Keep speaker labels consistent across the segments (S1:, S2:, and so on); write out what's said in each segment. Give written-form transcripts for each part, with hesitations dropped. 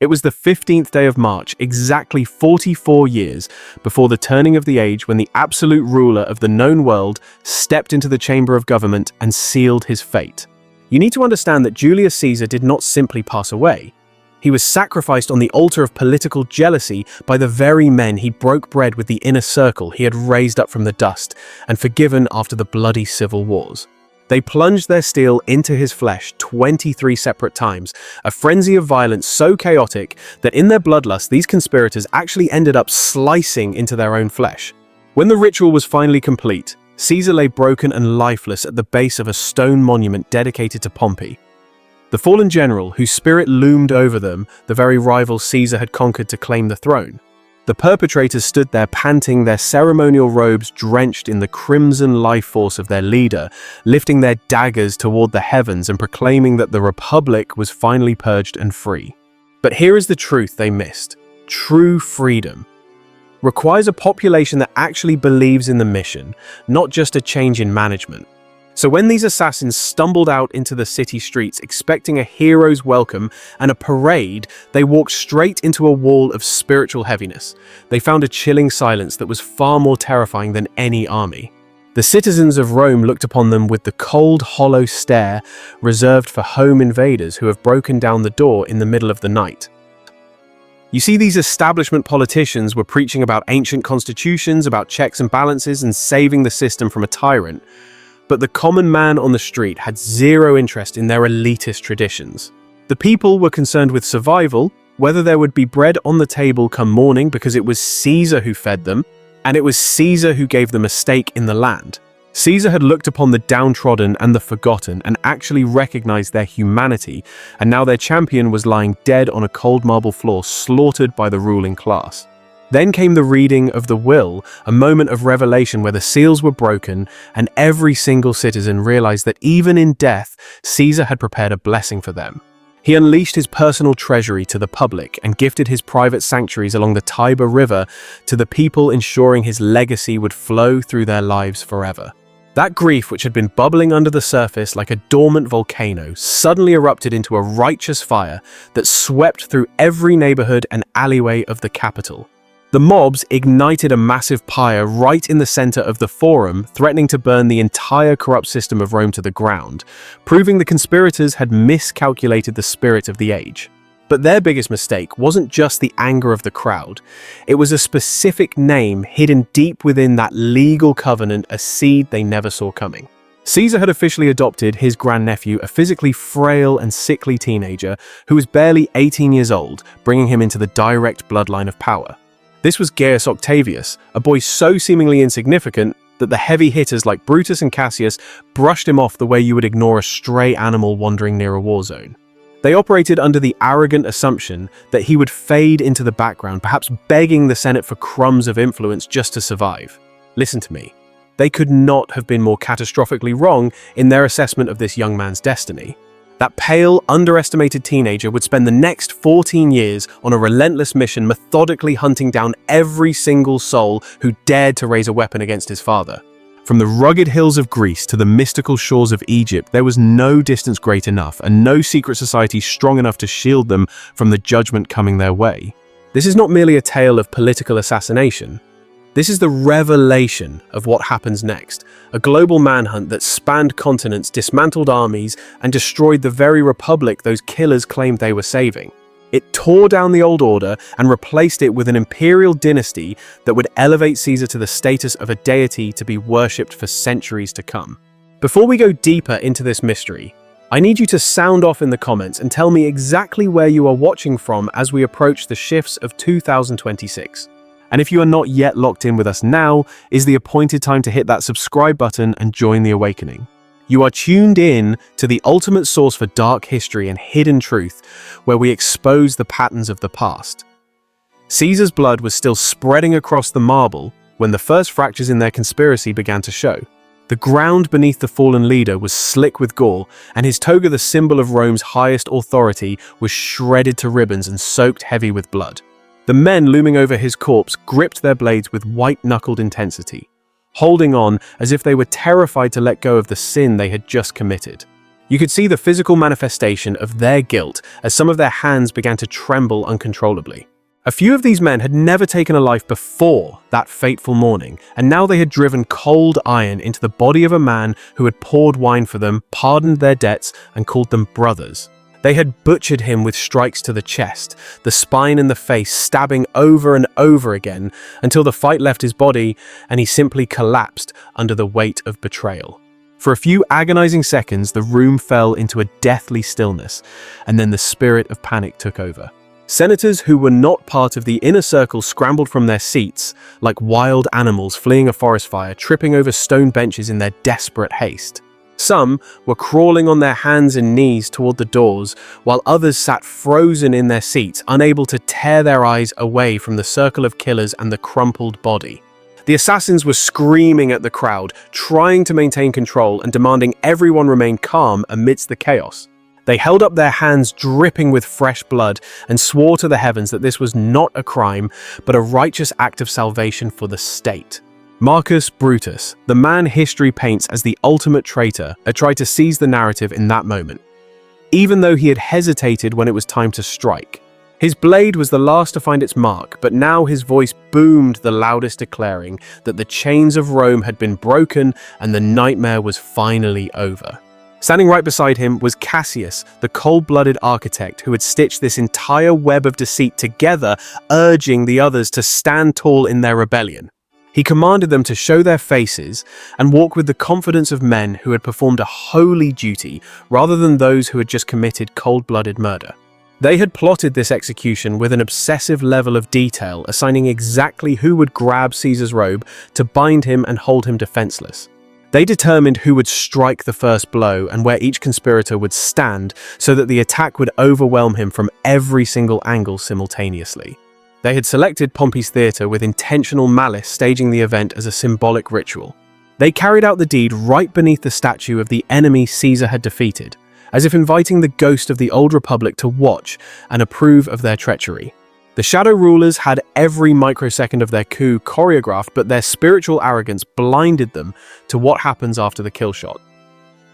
S1: It was the 15th day of March, exactly 44 years before the turning of the age, when the absolute ruler of the known world stepped into the chamber of government and sealed his fate. You need to understand that Julius Caesar did not simply pass away. He was sacrificed on the altar of political jealousy by the very men he broke bread with, the inner circle he had raised up from the dust and forgiven after the bloody civil wars. They plunged their steel into his flesh 23 separate times, a frenzy of violence so chaotic that in their bloodlust these conspirators actually ended up slicing into their own flesh. When the ritual was finally complete, Caesar lay broken and lifeless at the base of a stone monument dedicated to Pompey. The fallen general, whose spirit loomed over them, the very rival Caesar had conquered to claim the throne. The perpetrators stood there panting, their ceremonial robes drenched in the crimson life force of their leader, lifting their daggers toward the heavens and proclaiming that the Republic was finally purged and free. But here is the truth they missed. True freedom requires a population that actually believes in the mission, not just a change in management. So when these assassins stumbled out into the city streets expecting a hero's welcome and a parade, they walked straight into a wall of spiritual heaviness. They found a chilling silence that was far more terrifying than any army. The citizens of Rome looked upon them with the cold, hollow stare reserved for home invaders who have broken down the door in the middle of the night. You see, these establishment politicians were preaching about ancient constitutions, about checks and balances, and saving the system from a tyrant. But the common man on the street had zero interest in their elitist traditions. The people were concerned with survival, whether there would be bread on the table come morning because it was Caesar who fed them, and it was Caesar who gave them a stake in the land. Caesar had looked upon the downtrodden and the forgotten and actually recognized their humanity, and now their champion was lying dead on a cold marble floor, slaughtered by the ruling class. Then came the reading of the will, a moment of revelation where the seals were broken and every single citizen realized that even in death, Caesar had prepared a blessing for them. He unleashed his personal treasury to the public and gifted his private sanctuaries along the Tiber River to the people, ensuring his legacy would flow through their lives forever. That grief, which had been bubbling under the surface like a dormant volcano, suddenly erupted into a righteous fire that swept through every neighborhood and alleyway of the capital. The mobs ignited a massive pyre right in the center of the Forum, threatening to burn the entire corrupt system of Rome to the ground, proving the conspirators had miscalculated the spirit of the age. But their biggest mistake wasn't just the anger of the crowd. It was a specific name hidden deep within that legal covenant, a seed they never saw coming. Caesar had officially adopted his grandnephew, a physically frail and sickly teenager who was barely 18 years old, bringing him into the direct bloodline of power. This was Gaius Octavius, a boy so seemingly insignificant that the heavy hitters like Brutus and Cassius brushed him off the way you would ignore a stray animal wandering near a war zone. They operated under the arrogant assumption that he would fade into the background, perhaps begging the Senate for crumbs of influence just to survive. Listen to me. They could not have been more catastrophically wrong in their assessment of this young man's destiny. That pale, underestimated teenager would spend the next 14 years on a relentless mission, methodically hunting down every single soul who dared to raise a weapon against his father. From the rugged hills of Greece to the mystical shores of Egypt, there was no distance great enough and no secret society strong enough to shield them from the judgment coming their way. This is not merely a tale of political assassination. This is the revelation of what happens next, a global manhunt that spanned continents, dismantled armies, and destroyed the very republic those killers claimed they were saving. It tore down the old order and replaced it with an imperial dynasty that would elevate Caesar to the status of a deity to be worshipped for centuries to come. Before we go deeper into this mystery, I need you to sound off in the comments and tell me exactly where you are watching from as we approach the shifts of 2026. And if you are not yet locked in with us, now is the appointed time to hit that subscribe button and join the awakening. You are tuned in to the ultimate source for dark history and hidden truth, where we expose the patterns of the past. Caesar's blood was still spreading across the marble when the first fractures in their conspiracy began to show. The ground beneath the fallen leader was slick with gore, and his toga, the symbol of Rome's highest authority, was shredded to ribbons and soaked heavy with blood. The men looming over his corpse gripped their blades with white-knuckled intensity, holding on as if they were terrified to let go of the sin they had just committed. You could see the physical manifestation of their guilt as some of their hands began to tremble uncontrollably. A few of these men had never taken a life before that fateful morning, and now they had driven cold iron into the body of a man who had poured wine for them, pardoned their debts, and called them brothers. They had butchered him with strikes to the chest, the spine and the face, stabbing over and over again until the fight left his body and he simply collapsed under the weight of betrayal. For a few agonizing seconds, the room fell into a deathly stillness, and then the spirit of panic took over. Senators who were not part of the inner circle scrambled from their seats, like wild animals fleeing a forest fire, tripping over stone benches in their desperate haste. Some were crawling on their hands and knees toward the doors, while others sat frozen in their seats, unable to tear their eyes away from the circle of killers and the crumpled body. The assassins were screaming at the crowd, trying to maintain control and demanding everyone remain calm amidst the chaos. They held up their hands dripping with fresh blood and swore to the heavens that this was not a crime, but a righteous act of salvation for the state. Marcus Brutus, the man history paints as the ultimate traitor, had tried to seize the narrative in that moment, even though he had hesitated when it was time to strike. His blade was the last to find its mark, but now his voice boomed the loudest, declaring that the chains of Rome had been broken and the nightmare was finally over. Standing right beside him was Cassius, the cold-blooded architect who had stitched this entire web of deceit together, urging the others to stand tall in their rebellion. He commanded them to show their faces and walk with the confidence of men who had performed a holy duty rather than those who had just committed cold-blooded murder. They had plotted this execution with an obsessive level of detail, assigning exactly who would grab Caesar's robe to bind him and hold him defenseless. They determined who would strike the first blow and where each conspirator would stand so that the attack would overwhelm him from every single angle simultaneously. They had selected Pompey's theatre with intentional malice, staging the event as a symbolic ritual. They carried out the deed right beneath the statue of the enemy Caesar had defeated, as if inviting the ghost of the old republic to watch and approve of their treachery. The shadow rulers had every microsecond of their coup choreographed, but their spiritual arrogance blinded them to what happens after the kill shot.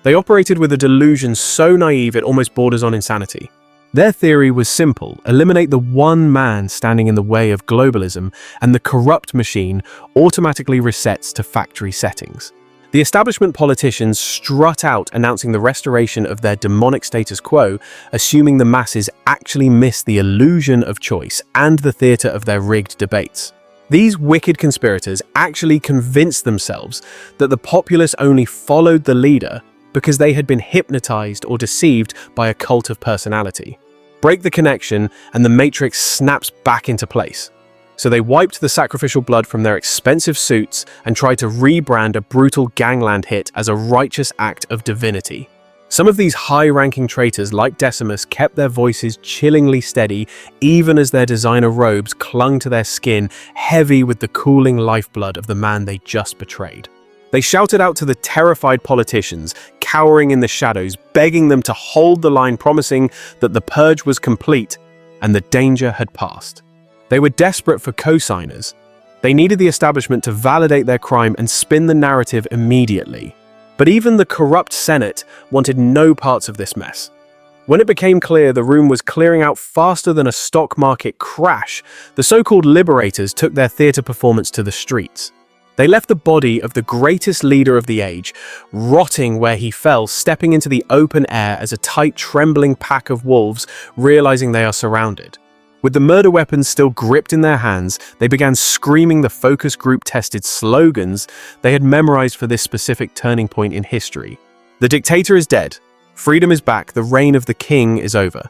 S1: They operated with a delusion so naive it almost borders on insanity. Their theory was simple: eliminate the one man standing in the way of globalism, and the corrupt machine automatically resets to factory settings. The establishment politicians strut out announcing the restoration of their demonic status quo, assuming the masses actually miss the illusion of choice and the theatre of their rigged debates. These wicked conspirators actually convinced themselves that the populace only followed the leader because they had been hypnotized or deceived by a cult of personality. Break the connection and the matrix snaps back into place. So they wiped the sacrificial blood from their expensive suits and tried to rebrand a brutal gangland hit as a righteous act of divinity. Some of these high-ranking traitors, like Decimus, kept their voices chillingly steady even as their designer robes clung to their skin, heavy with the cooling lifeblood of the man they just betrayed. They shouted out to the terrified politicians, cowering in the shadows, begging them to hold the line, promising that the purge was complete and the danger had passed. They were desperate for co-signers. They needed the establishment to validate their crime and spin the narrative immediately. But even the corrupt Senate wanted no parts of this mess. When it became clear the room was clearing out faster than a stock market crash, the so-called liberators took their theatre performance to the streets. They left the body of the greatest leader of the age, rotting where he fell, stepping into the open air as a tight, trembling pack of wolves, realizing they are surrounded. With the murder weapons still gripped in their hands, they began screaming the focus group-tested slogans they had memorized for this specific turning point in history. The dictator is dead, freedom is back, the reign of the king is over.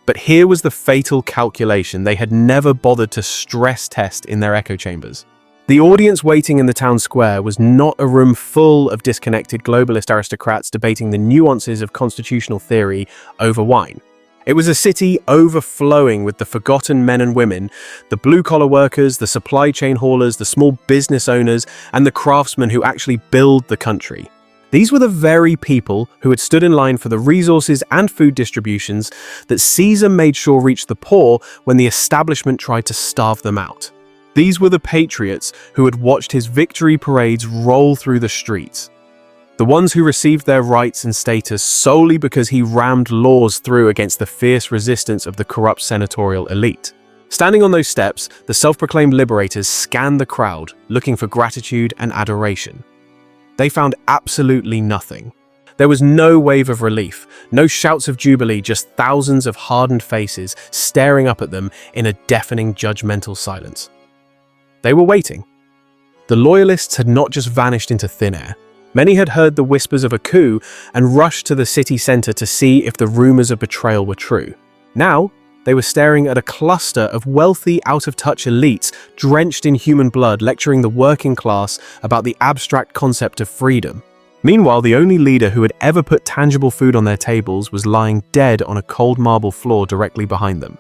S1: But here was the fatal calculation they had never bothered to stress test in their echo chambers. The audience waiting in the town square was not a room full of disconnected globalist aristocrats debating the nuances of constitutional theory over wine. It was a city overflowing with the forgotten men and women, the blue-collar workers, the supply chain haulers, the small business owners, and the craftsmen who actually build the country. These were the very people who had stood in line for the resources and food distributions that Caesar made sure reached the poor when the establishment tried to starve them out. These were the patriots who had watched his victory parades roll through the streets. The ones who received their rights and status solely because he rammed laws through against the fierce resistance of the corrupt senatorial elite. Standing on those steps, the self-proclaimed liberators scanned the crowd, looking for gratitude and adoration. They found absolutely nothing. There was no wave of relief, no shouts of jubilee, just thousands of hardened faces staring up at them in a deafening, judgmental silence. They were waiting. The loyalists had not just vanished into thin air. Many had heard the whispers of a coup and rushed to the city center to see if the rumors of betrayal were true. Now, they were staring at a cluster of wealthy, out-of-touch elites drenched in human blood, lecturing the working class about the abstract concept of freedom. Meanwhile, the only leader who had ever put tangible food on their tables was lying dead on a cold marble floor directly behind them.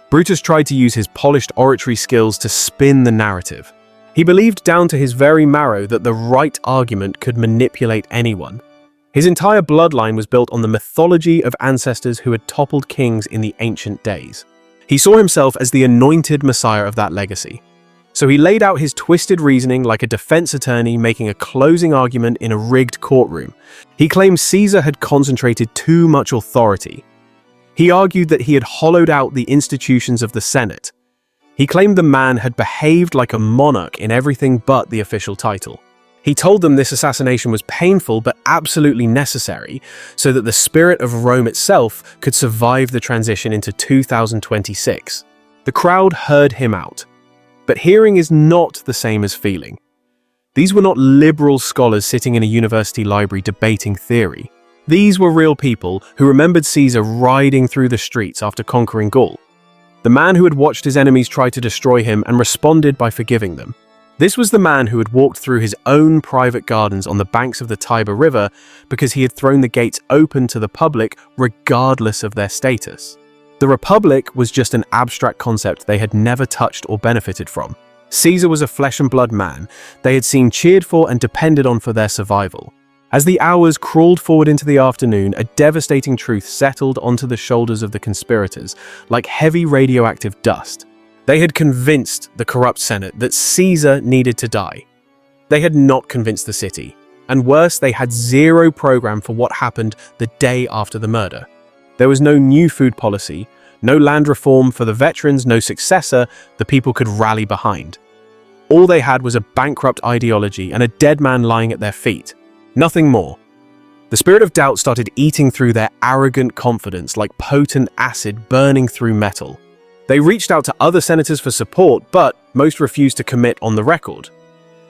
S1: Brutus tried to use his polished oratory skills to spin the narrative. He believed down to his very marrow that the right argument could manipulate anyone. His entire bloodline was built on the mythology of ancestors who had toppled kings in the ancient days. He saw himself as the anointed messiah of that legacy. So he laid out his twisted reasoning like a defense attorney making a closing argument in a rigged courtroom. He claimed Caesar had concentrated too much authority. He argued that he had hollowed out the institutions of the Senate. He claimed the man had behaved like a monarch in everything but the official title. He told them this assassination was painful but absolutely necessary so that the spirit of Rome itself could survive the transition into 2026. The crowd heard him out. But hearing is not the same as feeling. These were not liberal scholars sitting in a university library debating theory. These were real people who remembered Caesar riding through the streets after conquering Gaul. The man who had watched his enemies try to destroy him and responded by forgiving them. This was the man who had walked through his own private gardens on the banks of the Tiber River because he had thrown the gates open to the public regardless of their status. The Republic was just an abstract concept they had never touched or benefited from. Caesar was a flesh and blood man they had seen cheered for and depended on for their survival. As the hours crawled forward into the afternoon, a devastating truth settled onto the shoulders of the conspirators, like heavy radioactive dust. They had convinced the corrupt Senate that Caesar needed to die. They had not convinced the city, and worse, they had zero program for what happened the day after the murder. There was no new food policy, no land reform for the veterans, no successor the people could rally behind. All they had was a bankrupt ideology and a dead man lying at their feet. Nothing more. The spirit of doubt started eating through their arrogant confidence like potent acid burning through metal. They reached out to other senators for support, but most refused to commit on the record.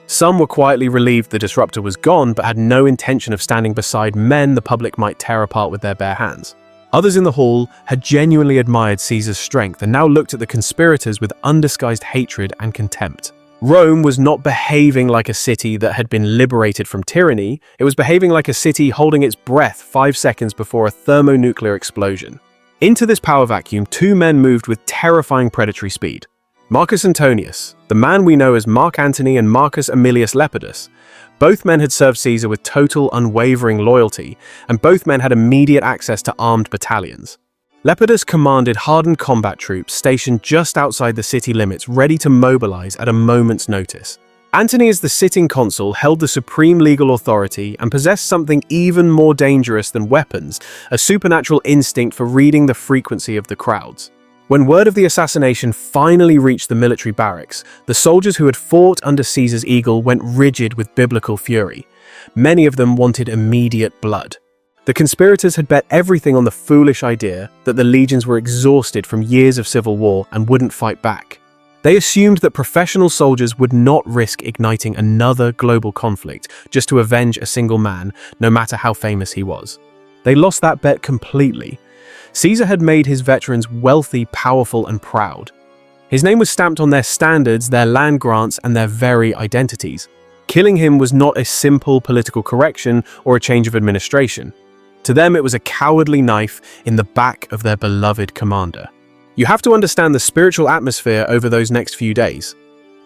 S1: Some were quietly relieved the disruptor was gone, but had no intention of standing beside men the public might tear apart with their bare hands. Others in the hall had genuinely admired Caesar's strength and now looked at the conspirators with undisguised hatred and contempt. Rome was not behaving like a city that had been liberated from tyranny, it was behaving like a city holding its breath 5 seconds before a thermonuclear explosion. Into this power vacuum, two men moved with terrifying predatory speed. Marcus Antonius, the man we know as Mark Antony, and Marcus Aemilius Lepidus. Both men had served Caesar with total, unwavering loyalty, and both men had immediate access to armed battalions. Lepidus commanded hardened combat troops stationed just outside the city limits, ready to mobilize at a moment's notice. Antony, as the sitting consul, held the supreme legal authority and possessed something even more dangerous than weapons, a supernatural instinct for reading the frequency of the crowds. When word of the assassination finally reached the military barracks, the soldiers who had fought under Caesar's eagle went rigid with biblical fury. Many of them wanted immediate blood. The conspirators had bet everything on the foolish idea that the legions were exhausted from years of civil war and wouldn't fight back. They assumed that professional soldiers would not risk igniting another global conflict just to avenge a single man, no matter how famous he was. They lost that bet completely. Caesar had made his veterans wealthy, powerful, and proud. His name was stamped on their standards, their land grants, and their very identities. Killing him was not a simple political correction or a change of administration. To them, it was a cowardly knife in the back of their beloved commander. You have to understand the spiritual atmosphere over those next few days.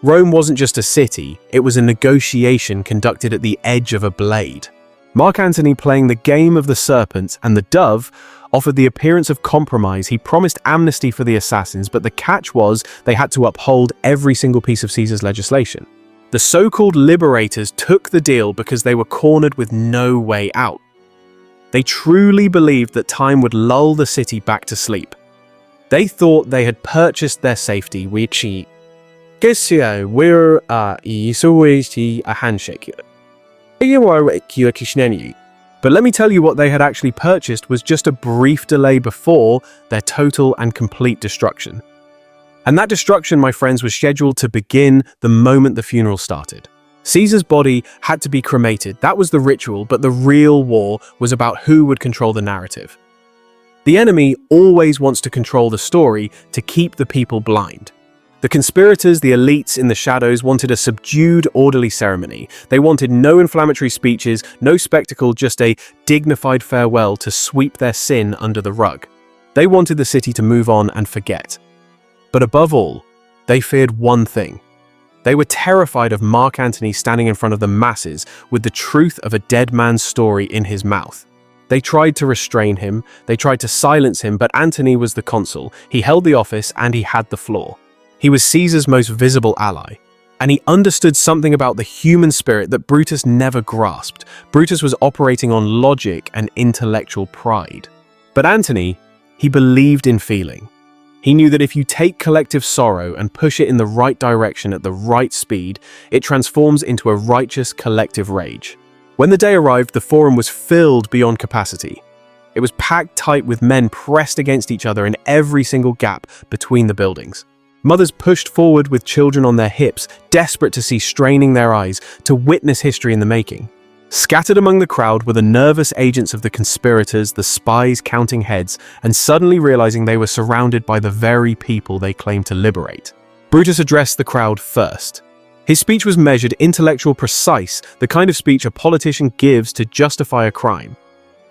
S1: Rome wasn't just a city, it was a negotiation conducted at the edge of a blade. Mark Antony, playing the game of the serpent and the dove, offered the appearance of compromise. He promised amnesty for the assassins, but the catch was they had to uphold every single piece of Caesar's legislation. The so-called liberators took the deal because they were cornered with no way out. They truly believed that time would lull the city back to sleep. They thought they had purchased their safety, which we're a handshake. But let me tell you, what they had actually purchased was just a brief delay before their total and complete destruction. And that destruction, my friends, was scheduled to begin the moment the funeral started. Caesar's body had to be cremated. That was the ritual, but the real war was about who would control the narrative. The enemy always wants to control the story to keep the people blind. The conspirators, the elites in the shadows, wanted a subdued, orderly ceremony. They wanted no inflammatory speeches, no spectacle, just a dignified farewell to sweep their sin under the rug. They wanted the city to move on and forget. But above all, they feared one thing. They were terrified of Mark Antony standing in front of the masses with the truth of a dead man's story in his mouth. They tried to restrain him, they tried to silence him, but Antony was the consul. He held the office and he had the floor. He was Caesar's most visible ally, and he understood something about the human spirit that Brutus never grasped. Brutus was operating on logic and intellectual pride. But Antony, he believed in feeling. He knew that if you take collective sorrow and push it in the right direction at the right speed, it transforms into a righteous collective rage. When the day arrived, the forum was filled beyond capacity. It was packed tight with men pressed against each other in every single gap between the buildings. Mothers pushed forward with children on their hips, desperate to see, straining their eyes, to witness history in the making. Scattered among the crowd were the nervous agents of the conspirators, the spies counting heads, and suddenly realizing they were surrounded by the very people they claimed to liberate. Brutus addressed the crowd first. His speech was measured, intellectual, precise, the kind of speech a politician gives to justify a crime.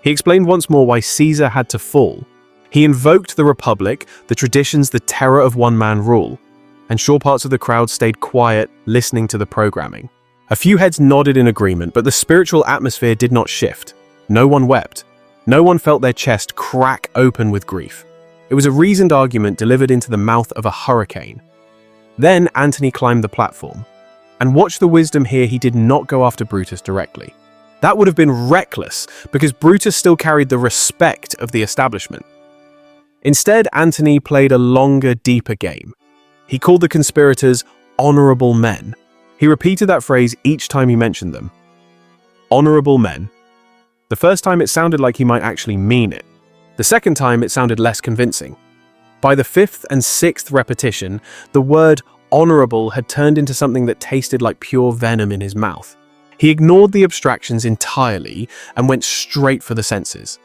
S1: He explained once more why Caesar had to fall. He invoked the Republic, the traditions, the terror of one-man rule. And sure parts of the crowd stayed quiet, listening to the programming. A few heads nodded in agreement, but the spiritual atmosphere did not shift. No one wept. No one felt their chest crack open with grief. It was a reasoned argument delivered into the mouth of a hurricane. Then Antony climbed the platform. And watch the wisdom here, he did not go after Brutus directly. That would have been reckless, because Brutus still carried the respect of the establishment. Instead, Antony played a longer, deeper game. He called the conspirators honorable men. He repeated that phrase each time he mentioned them. Honorable men. The first time it sounded like he might actually mean it. The second time it sounded less convincing. By the fifth and sixth repetition, the word honorable had turned into something that tasted like pure venom in his mouth. He ignored the abstractions entirely and went straight for the senses.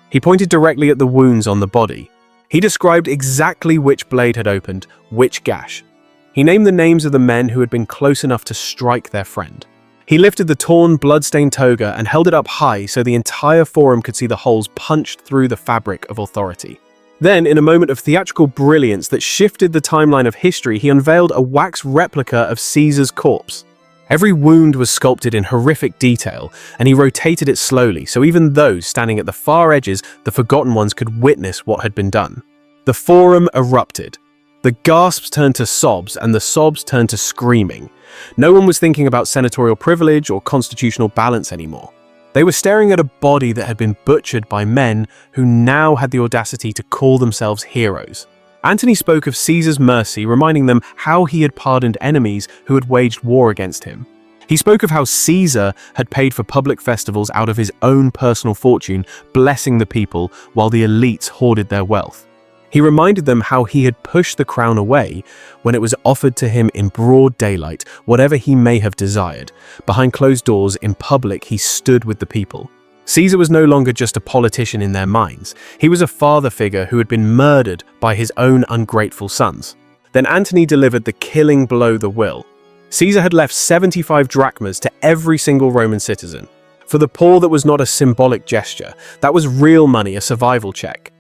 S1: He pointed directly at the wounds on the body. He described exactly which blade had opened, which gash. He named the names of the men who had been close enough to strike their friend. He lifted the torn, blood-stained toga and held it up high so the entire forum could see the holes punched through the fabric of authority. Then, in a moment of theatrical brilliance that shifted the timeline of history, he unveiled a wax replica of Caesar's corpse. Every wound was sculpted in horrific detail, and he rotated it slowly, so even those standing at the far edges, the forgotten ones, could witness what had been done. The forum erupted. The gasps turned to sobs, and the sobs turned to screaming. No one was thinking about senatorial privilege or constitutional balance anymore. They were staring at a body that had been butchered by men who now had the audacity to call themselves heroes. Antony spoke of Caesar's mercy, reminding them how he had pardoned enemies who had waged war against him. He spoke of how Caesar had paid for public festivals out of his own personal fortune, blessing the people while the elites hoarded their wealth. He reminded them how he had pushed the crown away when it was offered to him in broad daylight, whatever he may have desired. Behind closed doors, in public, he stood with the people. Caesar was no longer just a politician in their minds. He was a father figure who had been murdered by his own ungrateful sons. Then Antony delivered the killing blow, the will. Caesar had left 75 drachmas to every single Roman citizen. For the poor, that was not a symbolic gesture. That was real money, a survival check.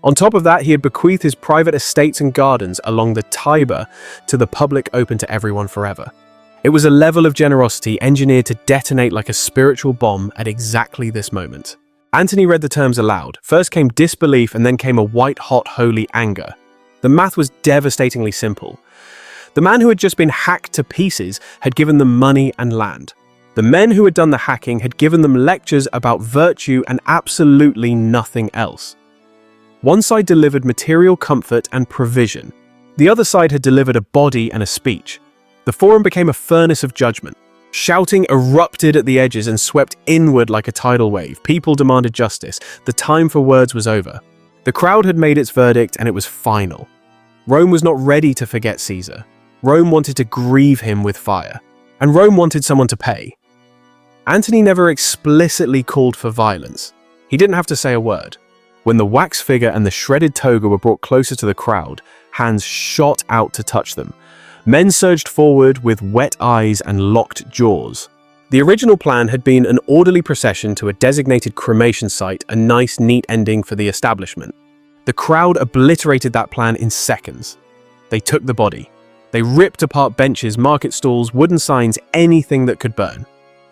S1: On top of that, he had bequeathed his private estates and gardens along the Tiber to the public, open to everyone forever. It was a level of generosity engineered to detonate like a spiritual bomb at exactly this moment. Antony read the terms aloud. First came disbelief, and then came a white-hot holy anger. The math was devastatingly simple. The man who had just been hacked to pieces had given them money and land. The men who had done the hacking had given them lectures about virtue and absolutely nothing else. One side delivered material comfort and provision. The other side had delivered a body and a speech. The forum became a furnace of judgment. Shouting erupted at the edges and swept inward like a tidal wave. People demanded justice. The time for words was over. The crowd had made its verdict, and it was final. Rome was not ready to forget Caesar. Rome wanted to grieve him with fire. And Rome wanted someone to pay. Antony never explicitly called for violence. He didn't have to say a word. When the wax figure and the shredded toga were brought closer to the crowd, hands shot out to touch them. Men surged forward with wet eyes and locked jaws. The original plan had been an orderly procession to a designated cremation site, a nice, neat ending for the establishment. The crowd obliterated that plan in seconds. They took the body. They ripped apart benches, market stalls, wooden signs, anything that could burn.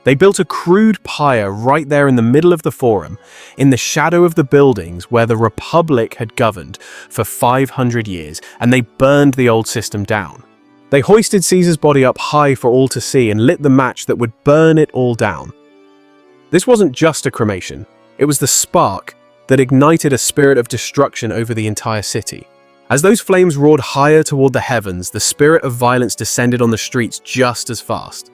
S1: They built a crude pyre right there in the middle of the forum, in the shadow of the buildings where the Republic had governed for 500 years, and they burned the old system down. They hoisted Caesar's body up high for all to see and lit the match that would burn it all down. This wasn't just a cremation. It was the spark that ignited a spirit of destruction over the entire city. As those flames roared higher toward the heavens, the spirit of violence descended on the streets just as fast.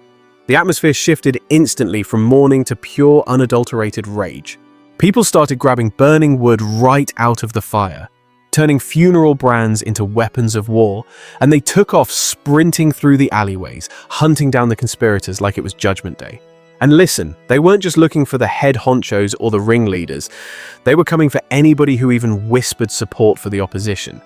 S1: The atmosphere shifted instantly from mourning to pure, unadulterated rage. People started grabbing burning wood right out of the fire, turning funeral brands into weapons of war, and they took off sprinting through the alleyways, hunting down the conspirators like it was Judgment Day. And listen, they weren't just looking for the head honchos or the ringleaders. They were coming for anybody who even whispered support for the opposition.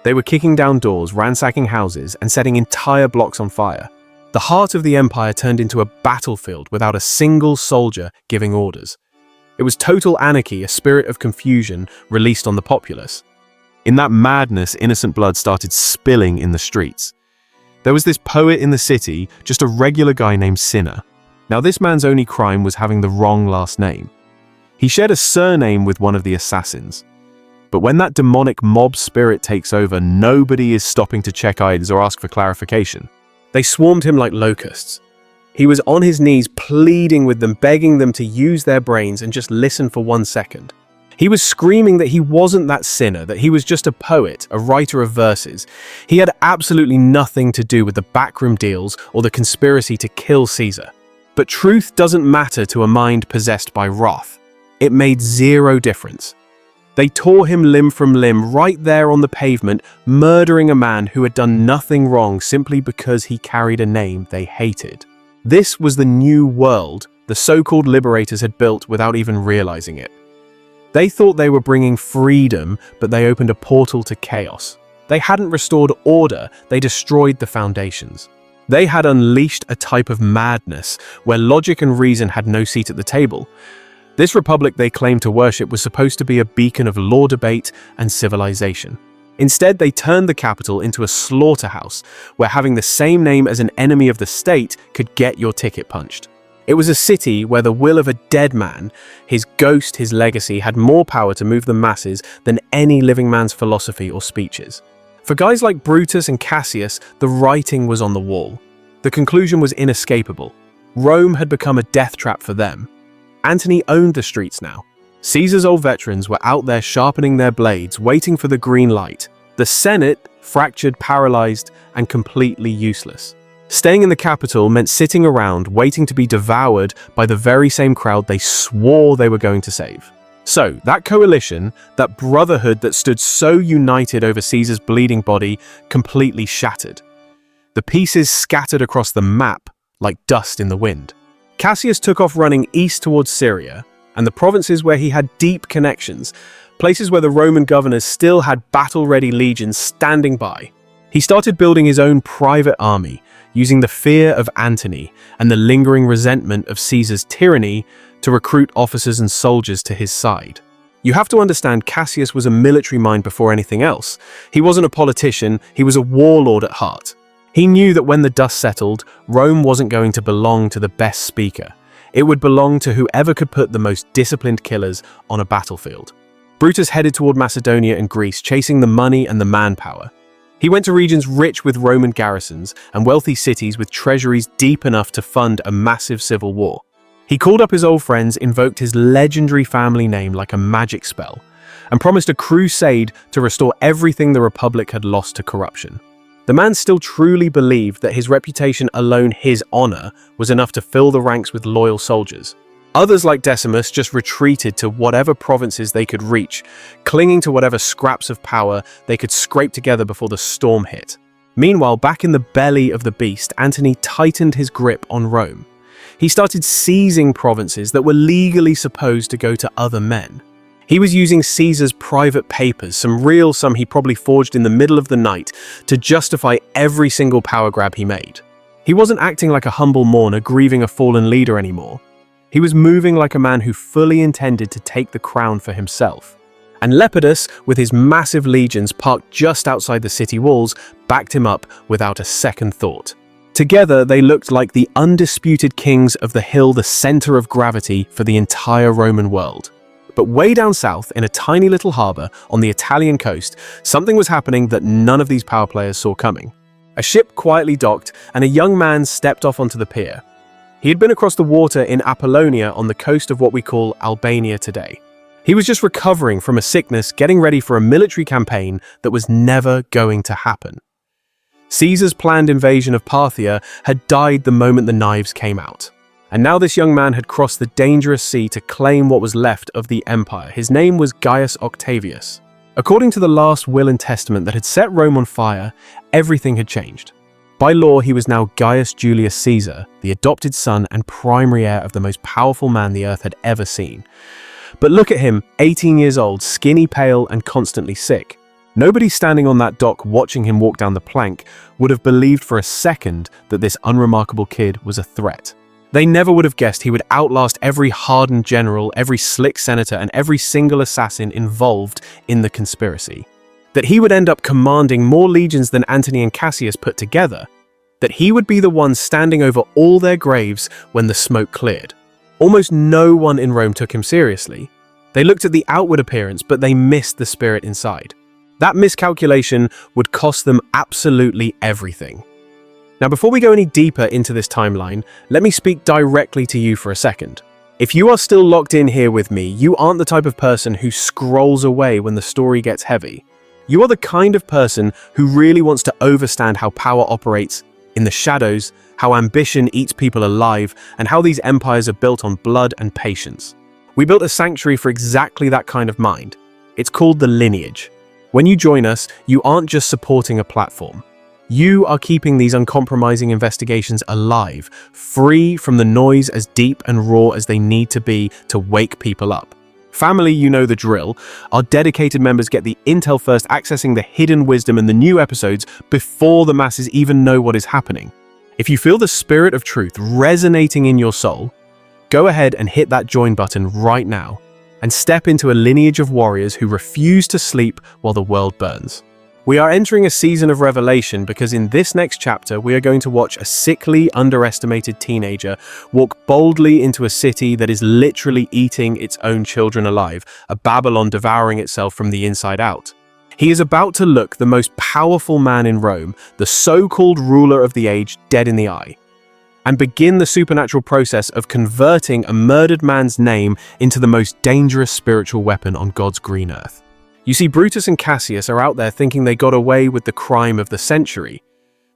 S1: They were kicking down doors, ransacking houses, and setting entire blocks on fire. The heart of the empire turned into a battlefield without a single soldier giving orders. It was total anarchy, a spirit of confusion released on the populace. In that madness, innocent blood started spilling in the streets. There was this poet in the city, just a regular guy named Cinna. Now, this man's only crime was having the wrong last name. He shared a surname with one of the assassins. But when that demonic mob spirit takes over, nobody is stopping to check Ides or ask for clarification. They swarmed him like locusts. He was on his knees pleading with them, begging them to use their brains and just listen for 1 second. He was screaming that he wasn't that sinner, that he was just a poet, a writer of verses. He had absolutely nothing to do with the backroom deals or the conspiracy to kill Caesar. But truth doesn't matter to a mind possessed by wrath. It made zero difference. They tore him limb from limb right there on the pavement, murdering a man who had done nothing wrong simply because he carried a name they hated. This was the new world the so-called liberators had built without even realizing it. They thought they were bringing freedom, but they opened a portal to chaos. They hadn't restored order, they destroyed the foundations. They had unleashed a type of madness where logic and reason had no seat at the table. This republic they claimed to worship was supposed to be a beacon of law debate and civilization. Instead, they turned the capital into a slaughterhouse where having the same name as an enemy of the state could get your ticket punched. It was a city where the will of a dead man, his ghost, his legacy, had more power to move the masses than any living man's philosophy or speeches. For guys like Brutus and Cassius, the writing was on the wall. The conclusion was inescapable. Rome had become a death trap for them. Antony owned the streets now. Caesar's old veterans were out there sharpening their blades, waiting for the green light. The Senate, fractured, paralyzed, and completely useless. Staying in the capital meant sitting around, waiting to be devoured by the very same crowd they swore they were going to save. So, that coalition, that brotherhood that stood so united over Caesar's bleeding body, completely shattered. The pieces scattered across the map like dust in the wind. Cassius took off running east towards Syria, and the provinces where he had deep connections, places where the Roman governors still had battle-ready legions standing by. He started building his own private army, using the fear of Antony and the lingering resentment of Caesar's tyranny to recruit officers and soldiers to his side. You have to understand, Cassius was a military mind before anything else. He wasn't a politician, he was a warlord at heart. He knew that when the dust settled, Rome wasn't going to belong to the best speaker. It would belong to whoever could put the most disciplined killers on a battlefield. Brutus headed toward Macedonia and Greece, chasing the money and the manpower. He went to regions rich with Roman garrisons and wealthy cities with treasuries deep enough to fund a massive civil war. He called up his old friends, invoked his legendary family name like a magic spell, and promised a crusade to restore everything the Republic had lost to corruption. The man still truly believed that his reputation alone, his honor, was enough to fill the ranks with loyal soldiers. Others like Decimus just retreated to whatever provinces they could reach, clinging to whatever scraps of power they could scrape together before the storm hit. Meanwhile, back in the belly of the beast, Antony tightened his grip on Rome. He started seizing provinces that were legally supposed to go to other men. He was using Caesar's private papers, some he probably forged in the middle of the night, to justify every single power grab he made. He wasn't acting like a humble mourner grieving a fallen leader anymore. He was moving like a man who fully intended to take the crown for himself. And Lepidus, with his massive legions parked just outside the city walls, backed him up without a second thought. Together, they looked like the undisputed kings of the hill, the center of gravity for the entire Roman world. But way down south, in a tiny little harbor on the Italian coast, something was happening that none of these power players saw coming. A ship quietly docked, and a young man stepped off onto the pier. He had been across the water in Apollonia on the coast of what we call Albania today. He was just recovering from a sickness, getting ready for a military campaign that was never going to happen. Caesar's planned invasion of Parthia had died the moment the knives came out. And now this young man had crossed the dangerous sea to claim what was left of the empire. His name was Gaius Octavius. According to the last will and testament that had set Rome on fire, everything had changed. By law, he was now Gaius Julius Caesar, the adopted son and primary heir of the most powerful man the earth had ever seen. But look at him, 18 years old, skinny, pale, and constantly sick. Nobody standing on that dock watching him walk down the plank would have believed for a second that this unremarkable kid was a threat. They never would have guessed he would outlast every hardened general, every slick senator, and every single assassin involved in the conspiracy. That he would end up commanding more legions than Antony and Cassius put together. That he would be the one standing over all their graves when the smoke cleared. Almost no one in Rome took him seriously. They looked at the outward appearance, but they missed the spirit inside. That miscalculation would cost them absolutely everything. Now, before we go any deeper into this timeline, let me speak directly to you for a second. If you are still locked in here with me, you aren't the type of person who scrolls away when the story gets heavy. You are the kind of person who really wants to understand how power operates in the shadows, how ambition eats people alive, and how these empires are built on blood and patience. We built a sanctuary for exactly that kind of mind. It's called the lineage. When you join us, you aren't just supporting a platform. You are keeping these uncompromising investigations alive, free from the noise, as deep and raw as they need to be to wake people up. Family, you know the drill. Our dedicated members get the intel first, accessing the hidden wisdom and the new episodes before the masses even know what is happening. If you feel the spirit of truth resonating in your soul, go ahead and hit that join button right now and step into a lineage of warriors who refuse to sleep while the world burns. We are entering a season of revelation because in this next chapter, we are going to watch a sickly, underestimated teenager walk boldly into a city that is literally eating its own children alive, a Babylon devouring itself from the inside out. He is about to look the most powerful man in Rome, the so-called ruler of the age, dead in the eye, and begin the supernatural process of converting a murdered man's name into the most dangerous spiritual weapon on God's green earth. You see, Brutus and Cassius are out there thinking they got away with the crime of the century.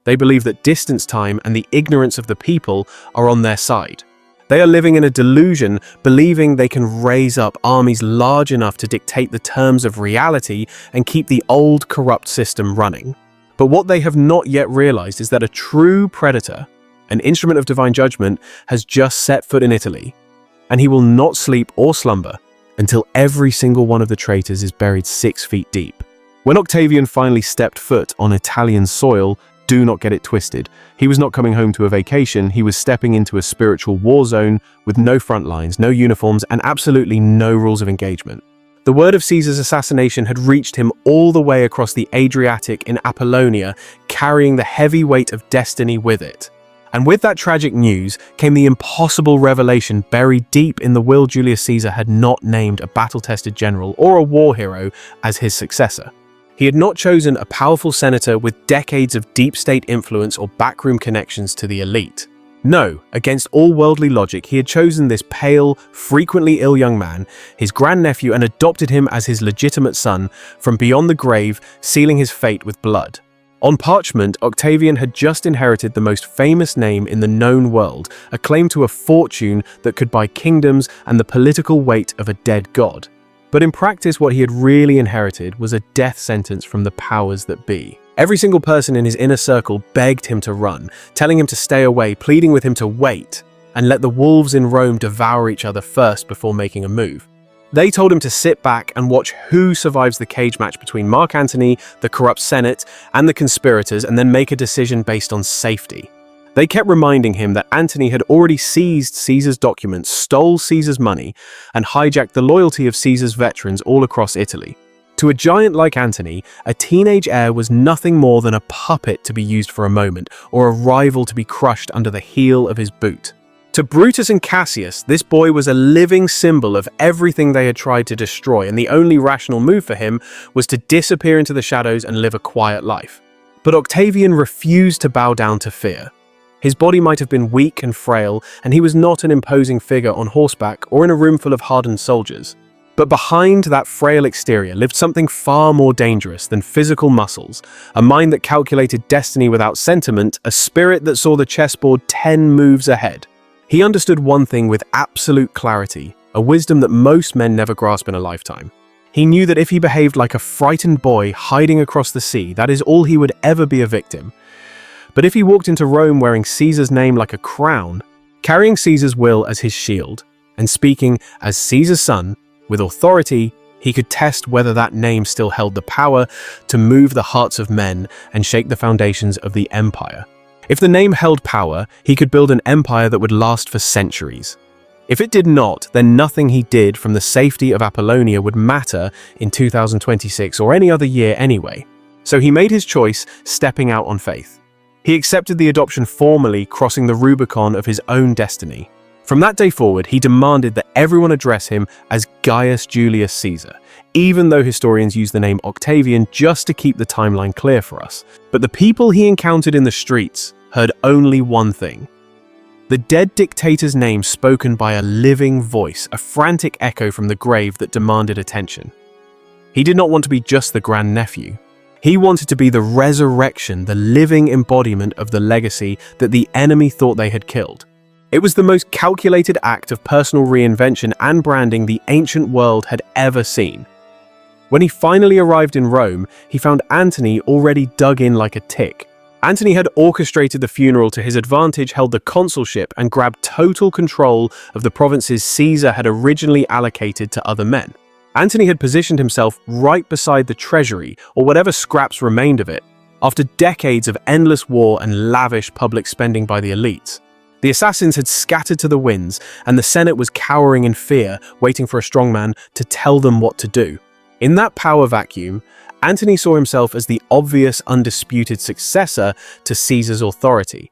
S1: They believe that distance time and the ignorance of the people are on their side. They are living in a delusion, believing they can raise up armies large enough to dictate the terms of reality and keep the old corrupt system running. But what they have not yet realized is that a true predator, an instrument of divine judgment, has just set foot in Italy, and he will not sleep or slumber until every single one of the traitors is buried 6 feet deep. When Octavian finally stepped foot on Italian soil, do not get it twisted. He was not coming home to a vacation, he was stepping into a spiritual war zone with no front lines, no uniforms, and absolutely no rules of engagement. The word of Caesar's assassination had reached him all the way across the Adriatic in Apollonia, carrying the heavy weight of destiny with it. And with that tragic news came the impossible revelation buried deep in the will Julius Caesar had not named a battle-tested general or a war hero as his successor. He had not chosen a powerful senator with decades of deep state influence or backroom connections to the elite. No, against all worldly logic, he had chosen this pale, frequently ill young man, his grandnephew, and adopted him as his legitimate son from beyond the grave, sealing his fate with blood. On parchment, Octavian had just inherited the most famous name in the known world, a claim to a fortune that could buy kingdoms and the political weight of a dead god. But in practice, what he had really inherited was a death sentence from the powers that be. Every single person in his inner circle begged him to run, telling him to stay away, pleading with him to wait, and let the wolves in Rome devour each other first before making a move. They told him to sit back and watch who survives the cage match between Mark Antony, the corrupt Senate, and the conspirators, and then make a decision based on safety. They kept reminding him that Antony had already seized Caesar's documents, stole Caesar's money, and hijacked the loyalty of Caesar's veterans all across Italy. To a giant like Antony, a teenage heir was nothing more than a puppet to be used for a moment, or a rival to be crushed under the heel of his boot. To Brutus and Cassius, this boy was a living symbol of everything they had tried to destroy, and the only rational move for him was to disappear into the shadows and live a quiet life. But Octavian refused to bow down to fear. His body might have been weak and frail, and he was not an imposing figure on horseback or in a room full of hardened soldiers. But behind that frail exterior lived something far more dangerous than physical muscles, a mind that calculated destiny without sentiment, a spirit that saw the chessboard 10 moves ahead. He understood one thing with absolute clarity, a wisdom that most men never grasp in a lifetime. He knew that if he behaved like a frightened boy hiding across the sea, that is all he would ever be a victim. But if he walked into Rome wearing Caesar's name like a crown, carrying Caesar's will as his shield, and speaking as Caesar's son, with authority, he could test whether that name still held the power to move the hearts of men and shake the foundations of the empire. If the name held power, he could build an empire that would last for centuries. If it did not, then nothing he did from the safety of Apollonia would matter in 2026 or any other year anyway. So he made his choice, stepping out on faith. He accepted the adoption formally, crossing the Rubicon of his own destiny. From that day forward, he demanded that everyone address him as Gaius Julius Caesar, even though historians use the name Octavian just to keep the timeline clear for us. But the people he encountered in the streets heard only one thing: the dead dictator's name spoken by a living voice, a frantic echo from the grave that demanded attention. He did not want to be just the grandnephew. He wanted to be the resurrection, the living embodiment of the legacy that the enemy thought they had killed. It was the most calculated act of personal reinvention and branding the ancient world had ever seen. When he finally arrived in Rome, he found Antony already dug in like a tick. Antony had orchestrated the funeral to his advantage, held the consulship, and grabbed total control of the provinces Caesar had originally allocated to other men. Antony had positioned himself right beside the treasury, or whatever scraps remained of it, after decades of endless war and lavish public spending by the elites. The assassins had scattered to the winds, and the Senate was cowering in fear, waiting for a strongman to tell them what to do. In that power vacuum, Antony saw himself as the obvious, undisputed successor to Caesar's authority.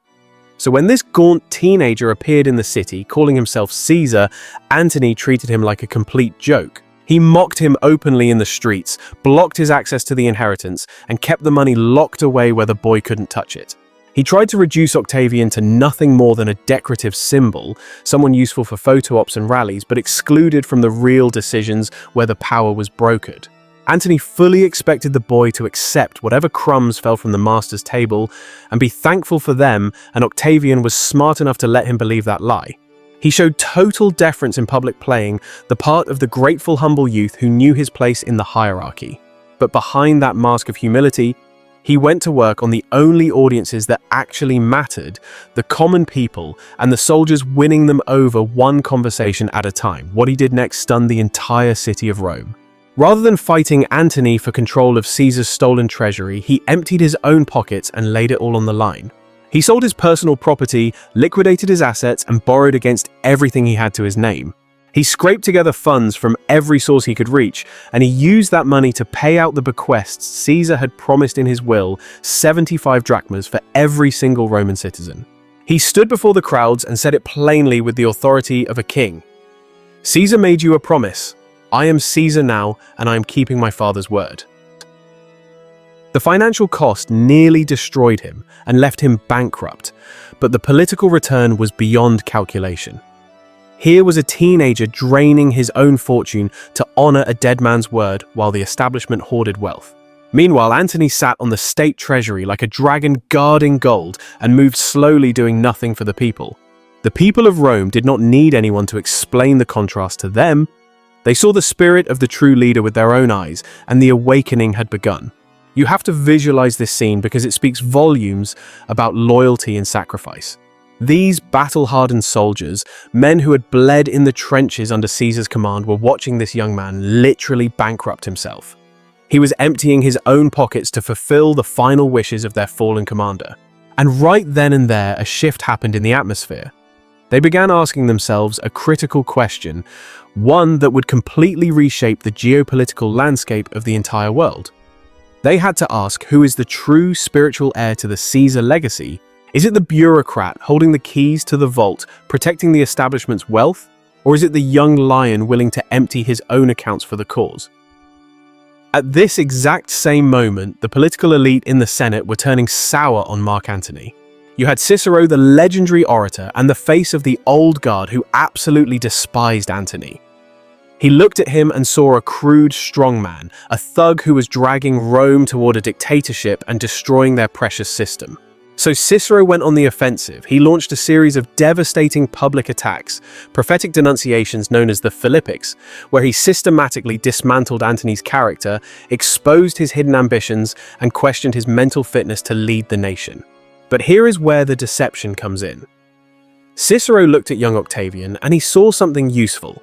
S1: So when this gaunt teenager appeared in the city, calling himself Caesar, Antony treated him like a complete joke. He mocked him openly in the streets, blocked his access to the inheritance, and kept the money locked away where the boy couldn't touch it. He tried to reduce Octavian to nothing more than a decorative symbol, someone useful for photo ops and rallies, but excluded from the real decisions where the power was brokered. Antony fully expected the boy to accept whatever crumbs fell from the master's table and be thankful for them, and Octavian was smart enough to let him believe that lie. He showed total deference in public, playing the part of the grateful, humble youth who knew his place in the hierarchy. But behind that mask of humility, he went to work on the only audiences that actually mattered, the common people, and the soldiers, winning them over one conversation at a time. What he did next stunned the entire city of Rome. Rather than fighting Antony for control of Caesar's stolen treasury, he emptied his own pockets and laid it all on the line. He sold his personal property, liquidated his assets, and borrowed against everything he had to his name. He scraped together funds from every source he could reach, and he used that money to pay out the bequests Caesar had promised in his will, 75 drachmas for every single Roman citizen. He stood before the crowds and said it plainly with the authority of a king. "Caesar made you a promise. I am Caesar now, and I am keeping my father's word." The financial cost nearly destroyed him and left him bankrupt, but the political return was beyond calculation. Here was a teenager draining his own fortune to honor a dead man's word while the establishment hoarded wealth. Meanwhile, Antony sat on the state treasury like a dragon guarding gold and moved slowly, doing nothing for the people. The people of Rome did not need anyone to explain the contrast to them. They saw the spirit of the true leader with their own eyes, and the awakening had begun. You have to visualize this scene because it speaks volumes about loyalty and sacrifice. These battle-hardened soldiers, men who had bled in the trenches under Caesar's command, were watching this young man literally bankrupt himself. He was emptying his own pockets to fulfill the final wishes of their fallen commander. And right then and there, a shift happened in the atmosphere. They began asking themselves a critical question, one that would completely reshape the geopolitical landscape of the entire world. They had to ask, who is the true spiritual heir to the Caesar legacy? Is it the bureaucrat holding the keys to the vault, protecting the establishment's wealth? Or is it the young lion willing to empty his own accounts for the cause? At this exact same moment, the political elite in the Senate were turning sour on Mark Antony. You had Cicero, the legendary orator, and the face of the old guard who absolutely despised Antony. He looked at him and saw a crude strongman, a thug who was dragging Rome toward a dictatorship and destroying their precious system. So Cicero went on the offensive. He launched a series of devastating public attacks, prophetic denunciations known as the Philippics, where he systematically dismantled Antony's character, exposed his hidden ambitions, and questioned his mental fitness to lead the nation. But here is where the deception comes in. Cicero looked at young Octavian and he saw something useful.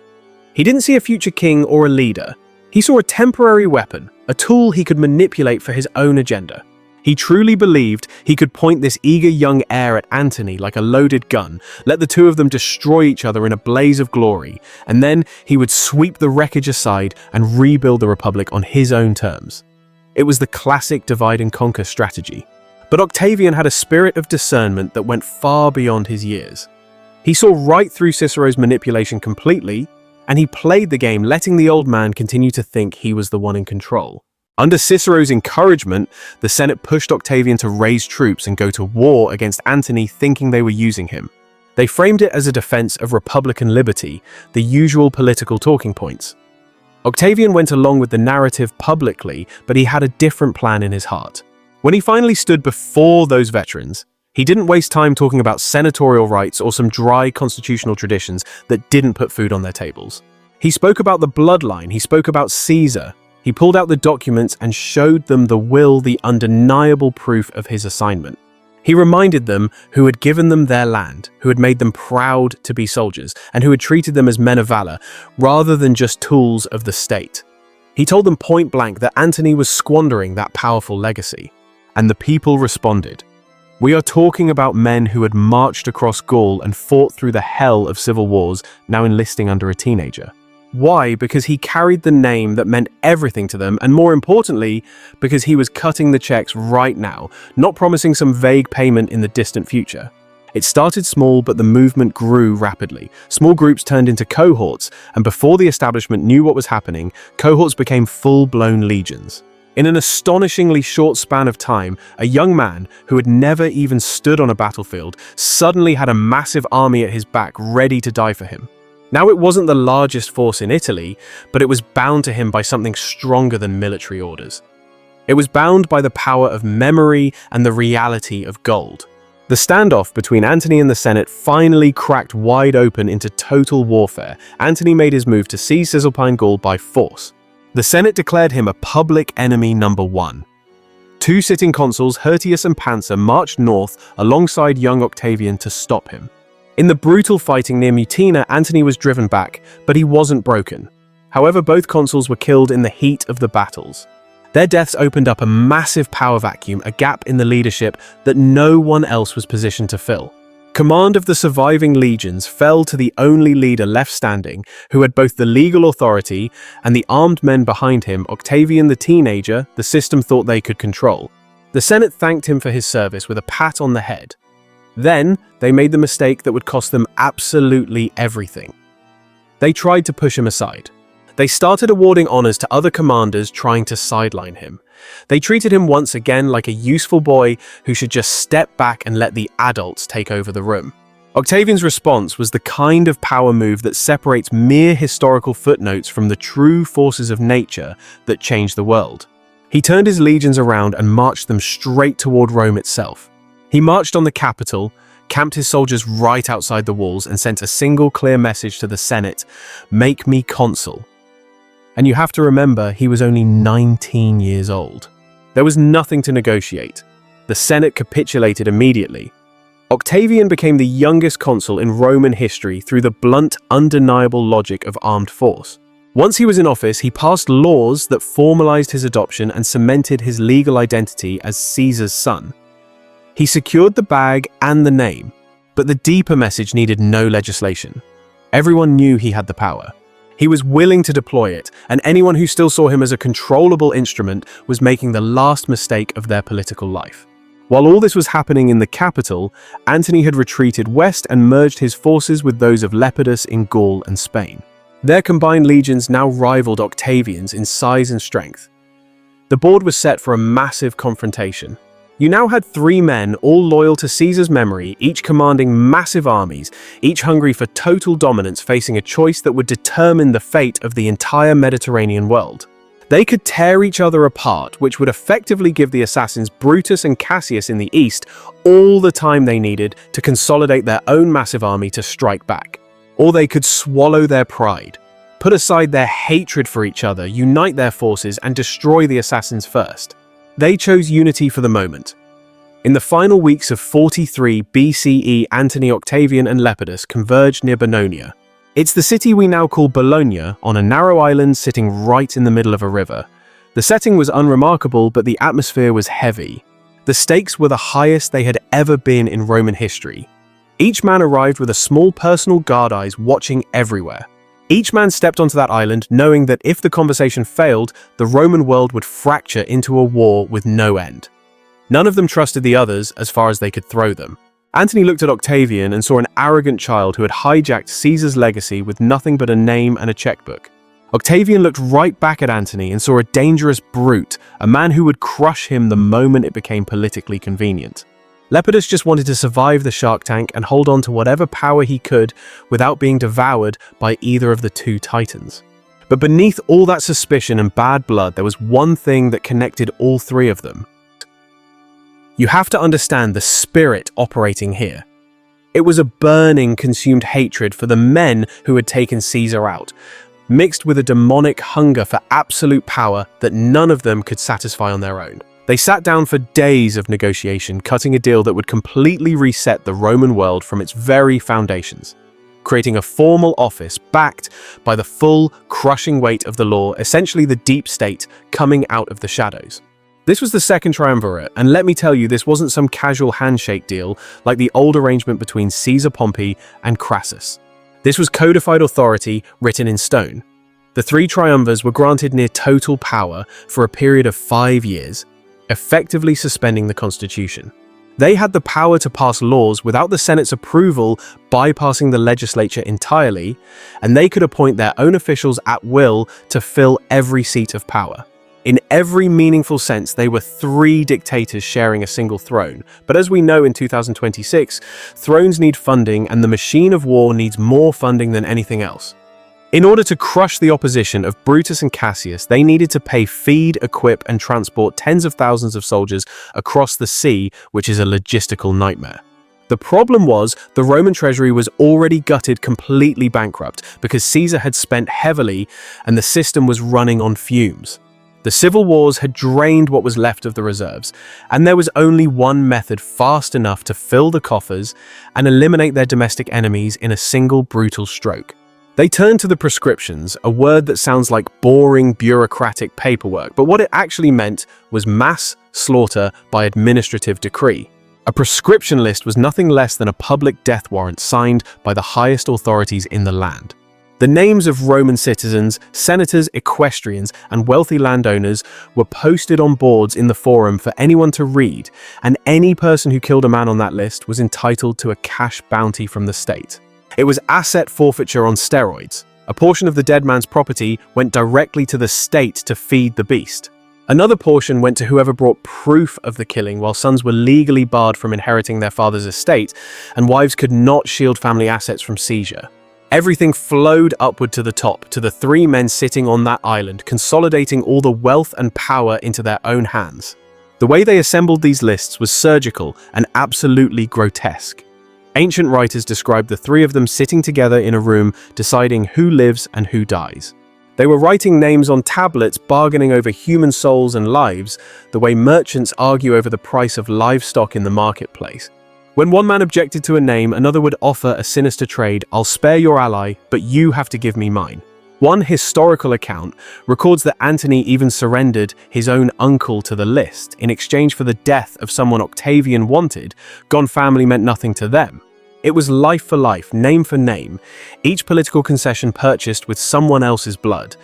S1: He didn't see a future king or a leader. He saw a temporary weapon, a tool he could manipulate for his own agenda. He truly believed he could point this eager young heir at Antony like a loaded gun, let the two of them destroy each other in a blaze of glory, and then he would sweep the wreckage aside and rebuild the Republic on his own terms. It was the classic divide and conquer strategy. But Octavian had a spirit of discernment that went far beyond his years. He saw right through Cicero's manipulation completely, and he played the game, letting the old man continue to think he was the one in control. Under Cicero's encouragement, the Senate pushed Octavian to raise troops and go to war against Antony, thinking they were using him. They framed it as a defense of republican liberty, the usual political talking points. Octavian went along with the narrative publicly, but he had a different plan in his heart. When he finally stood before those veterans, he didn't waste time talking about senatorial rights or some dry constitutional traditions that didn't put food on their tables. He spoke about the bloodline, he spoke about Caesar. He pulled out the documents and showed them the will, the undeniable proof of his assignment. He reminded them who had given them their land, who had made them proud to be soldiers, and who had treated them as men of valor, rather than just tools of the state. He told them point blank that Antony was squandering that powerful legacy. And the people responded. We are talking about men who had marched across Gaul and fought through the hell of civil wars, now enlisting under a teenager. Why? Because he carried the name that meant everything to them, and more importantly, because he was cutting the checks right now, not promising some vague payment in the distant future. It started small, but the movement grew rapidly. Small groups turned into cohorts, and before the establishment knew what was happening, cohorts became full-blown legions. In an astonishingly short span of time, a young man who had never even stood on a battlefield suddenly had a massive army at his back ready to die for him. Now it wasn't the largest force in Italy, but it was bound to him by something stronger than military orders. It was bound by the power of memory and the reality of gold. The standoff between Antony and the Senate finally cracked wide open into total warfare. Antony made his move to seize Cisalpine Gaul by force. The Senate declared him a public enemy number one. Two sitting consuls, Hirtius and Pansa, marched north alongside young Octavian to stop him. In the brutal fighting near Mutina, Antony was driven back, but he wasn't broken. However, both consuls were killed in the heat of the battles. Their deaths opened up a massive power vacuum, a gap in the leadership that no one else was positioned to fill. Command of the surviving legions fell to the only leader left standing, who had both the legal authority and the armed men behind him, Octavian the teenager the system thought they could control. The Senate thanked him for his service with a pat on the head. Then, they made the mistake that would cost them absolutely everything. They tried to push him aside. They started awarding honors to other commanders trying to sideline him. They treated him once again like a useful boy who should just step back and let the adults take over the room. Octavian's response was the kind of power move that separates mere historical footnotes from the true forces of nature that changed the world. He turned his legions around and marched them straight toward Rome itself. He marched on the Capitol, camped his soldiers right outside the walls, and sent a single clear message to the Senate: "Make me consul." And you have to remember, he was only 19 years old. There was nothing to negotiate. The Senate capitulated immediately. Octavian became the youngest consul in Roman history through the blunt, undeniable logic of armed force. Once he was in office, he passed laws that formalized his adoption and cemented his legal identity as Caesar's son. He secured the bag and the name, but the deeper message needed no legislation. Everyone knew he had the power. He was willing to deploy it, and anyone who still saw him as a controllable instrument was making the last mistake of their political life. While all this was happening in the capital, Antony had retreated west and merged his forces with those of Lepidus in Gaul and Spain. Their combined legions now rivaled Octavian's in size and strength. The board was set for a massive confrontation. You now had three men, all loyal to Caesar's memory, each commanding massive armies, each hungry for total dominance, facing a choice that would determine the fate of the entire Mediterranean world. They could tear each other apart, which would effectively give the assassins Brutus and Cassius in the east all the time they needed to consolidate their own massive army to strike back. Or they could swallow their pride, put aside their hatred for each other, unite their forces, and destroy the assassins first. They chose unity for the moment. In the final weeks of 43 BCE, Antony, Octavian, and Lepidus converged near Bononia. It's the city we now call Bologna, on a narrow island sitting right in the middle of a river. The setting was unremarkable, but the atmosphere was heavy. The stakes were the highest they had ever been in Roman history. Each man arrived with a small personal guard eyes watching everywhere. Each man stepped onto that island knowing that if the conversation failed, the Roman world would fracture into a war with no end. None of them trusted the others as far as they could throw them. Antony looked at Octavian and saw an arrogant child who had hijacked Caesar's legacy with nothing but a name and a checkbook. Octavian looked right back at Antony and saw a dangerous brute, a man who would crush him the moment it became politically convenient. Lepidus just wanted to survive the Shark Tank and hold on to whatever power he could without being devoured by either of the two titans. But beneath all that suspicion and bad blood, there was one thing that connected all three of them. You have to understand the spirit operating here. It was a burning, consumed hatred for the men who had taken Caesar out, mixed with a demonic hunger for absolute power that none of them could satisfy on their own. They sat down for days of negotiation, cutting a deal that would completely reset the Roman world from its very foundations, creating a formal office backed by the full, crushing weight of the law, essentially the deep state coming out of the shadows. This was the second triumvirate, and let me tell you, this wasn't some casual handshake deal like the old arrangement between Caesar Pompey and Crassus. This was codified authority written in stone. The three triumvirs were granted near total power for a period of 5 years, effectively suspending the constitution. They had the power to pass laws without the Senate's approval, bypassing the legislature entirely, and they could appoint their own officials at will to fill every seat of power. In every meaningful sense, they were three dictators sharing a single throne. But as we know in 2026, thrones need funding, and the machine of war needs more funding than anything else. In order to crush the opposition of Brutus and Cassius, they needed to pay, feed, equip, and transport tens of thousands of soldiers across the sea, which is a logistical nightmare. The problem was, the Roman treasury was already gutted, completely bankrupt, because Caesar had spent heavily and the system was running on fumes. The civil wars had drained what was left of the reserves, and there was only one method fast enough to fill the coffers and eliminate their domestic enemies in a single brutal stroke. They turned to the prescriptions, a word that sounds like boring bureaucratic paperwork, but what it actually meant was mass slaughter by administrative decree. A prescription list was nothing less than a public death warrant signed by the highest authorities in the land. The names of Roman citizens, senators, equestrians, and wealthy landowners were posted on boards in the forum for anyone to read, and any person who killed a man on that list was entitled to a cash bounty from the state. It was asset forfeiture on steroids. A portion of the dead man's property went directly to the state to feed the beast. Another portion went to whoever brought proof of the killing, while sons were legally barred from inheriting their father's estate, and wives could not shield family assets from seizure. Everything flowed upward to the top, to the three men sitting on that island, consolidating all the wealth and power into their own hands. The way they assembled these lists was surgical and absolutely grotesque. Ancient writers described the three of them sitting together in a room, deciding who lives and who dies. They were writing names on tablets, bargaining over human souls and lives, the way merchants argue over the price of livestock in the marketplace. When one man objected to a name, another would offer a sinister trade: "I'll spare your ally, but you have to give me mine." One historical account records that Antony even surrendered his own uncle to the list in exchange for the death of someone Octavian wanted. Gone family meant nothing to them. It was life for life, name for name, each political concession purchased with someone else's blood.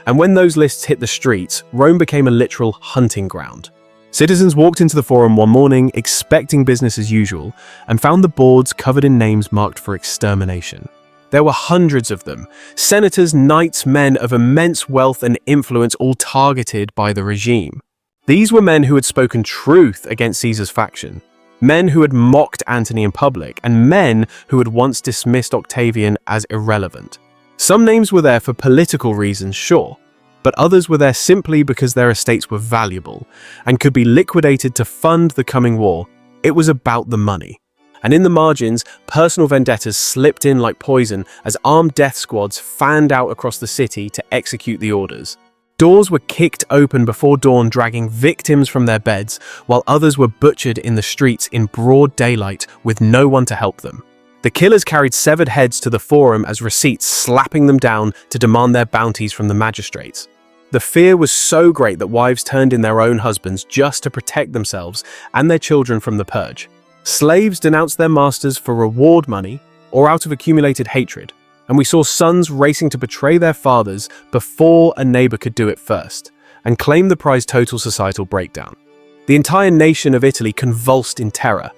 S1: And when those lists hit the streets, Rome became a literal hunting ground. Citizens walked into the forum one morning, expecting business as usual, and found the boards covered in names marked for extermination. There were hundreds of them, senators, knights, men of immense wealth and influence, all targeted by the regime. These were men who had spoken truth against Caesar's faction. Men who had mocked Antony in public, and men who had once dismissed Octavian as irrelevant. Some names were there for political reasons, sure, but others were there simply because their estates were valuable and could be liquidated to fund the coming war. It was about the money. And in the margins, personal vendettas slipped in like poison as armed death squads fanned out across the city to execute the orders. Doors were kicked open before dawn, dragging victims from their beds, while others were butchered in the streets in broad daylight with no one to help them. The killers carried severed heads to the forum as receipts, slapping them down to demand their bounties from the magistrates. The fear was so great that wives turned in their own husbands just to protect themselves and their children from the purge. Slaves denounced their masters for reward money or out of accumulated hatred. And we saw sons racing to betray their fathers before a neighbor could do it first, and claim the prize: total societal breakdown. The entire nation of Italy convulsed in terror.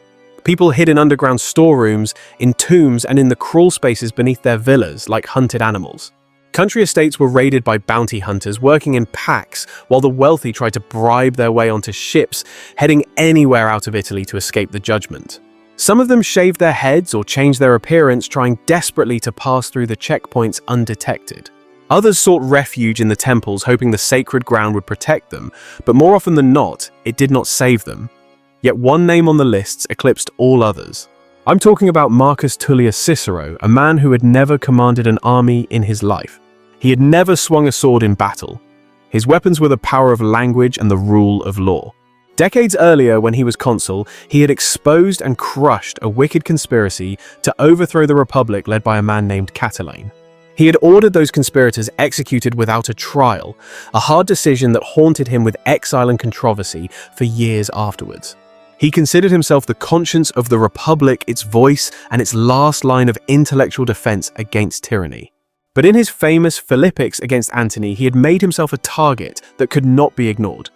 S1: People hid in underground storerooms, in tombs, and in the crawl spaces beneath their villas like hunted animals. Country estates were raided by bounty hunters working in packs, while the wealthy tried to bribe their way onto ships, heading anywhere out of Italy to escape the judgment. Some of them shaved their heads or changed their appearance, trying desperately to pass through the checkpoints undetected. Others sought refuge in the temples, hoping the sacred ground would protect them, but more often than not, it did not save them. Yet one name on the lists eclipsed all others. I'm talking about Marcus Tullius Cicero, a man who had never commanded an army in his life. He had never swung a sword in battle. His weapons were the power of language and the rule of law. Decades earlier, when he was consul, he had exposed and crushed a wicked conspiracy to overthrow the Republic led by a man named Catiline. He had ordered those conspirators executed without a trial, a hard decision that haunted him with exile and controversy for years afterwards. He considered himself the conscience of the Republic, its voice, and its last line of intellectual defense against tyranny. But in his famous Philippics against Antony, he had made himself a target that could not be ignored,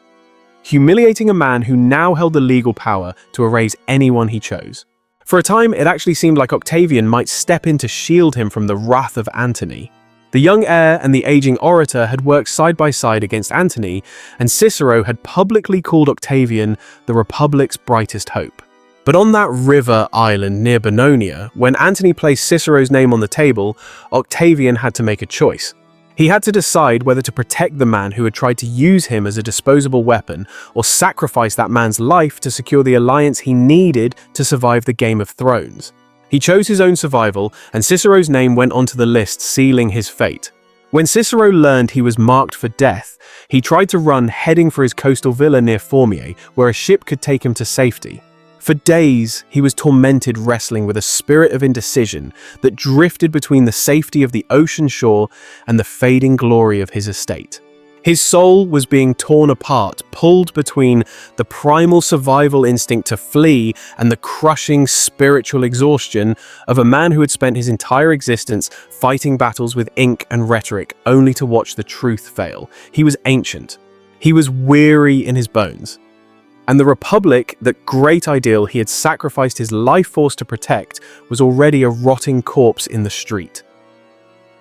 S1: humiliating a man who now held the legal power to erase anyone he chose. For a time, it actually seemed like Octavian might step in to shield him from the wrath of Antony. The young heir and the aging orator had worked side by side against Antony, and Cicero had publicly called Octavian the Republic's brightest hope. But on that river island near Bononia, when Antony placed Cicero's name on the table, Octavian had to make a choice. He had to decide whether to protect the man who had tried to use him as a disposable weapon, or sacrifice that man's life to secure the alliance he needed to survive the Game of Thrones. He chose his own survival, and Cicero's name went onto the list, sealing his fate. When Cicero learned he was marked for death, he tried to run, heading for his coastal villa near Formiae, where a ship could take him to safety. For days, he was tormented, wrestling with a spirit of indecision that drifted between the safety of the ocean shore and the fading glory of his estate. His soul was being torn apart, pulled between the primal survival instinct to flee and the crushing spiritual exhaustion of a man who had spent his entire existence fighting battles with ink and rhetoric only to watch the truth fail. He was ancient. He was weary in his bones. And the Republic, that great ideal he had sacrificed his life force to protect, was already a rotting corpse in the street.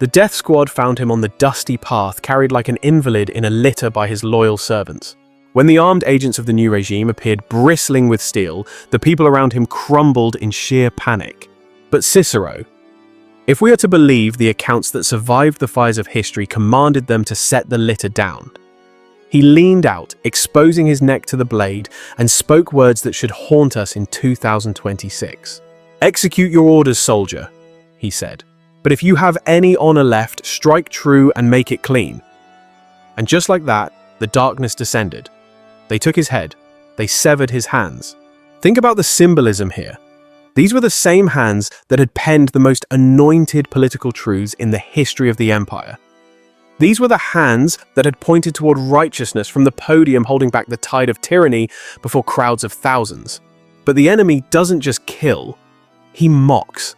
S1: The death squad found him on the dusty path, carried like an invalid in a litter by his loyal servants. When the armed agents of the new regime appeared bristling with steel, the people around him crumbled in sheer panic. But Cicero, if we are to believe the accounts that survived the fires of history, commanded them to set the litter down. He leaned out, exposing his neck to the blade, and spoke words that should haunt us in 2026. "Execute your orders, soldier," he said. "But if you have any honor left, strike true and make it clean." And just like that, the darkness descended. They took his head. They severed his hands. Think about the symbolism here. These were the same hands that had penned the most anointed political truths in the history of the empire. These were the hands that had pointed toward righteousness from the podium, holding back the tide of tyranny before crowds of thousands. But the enemy doesn't just kill, he mocks.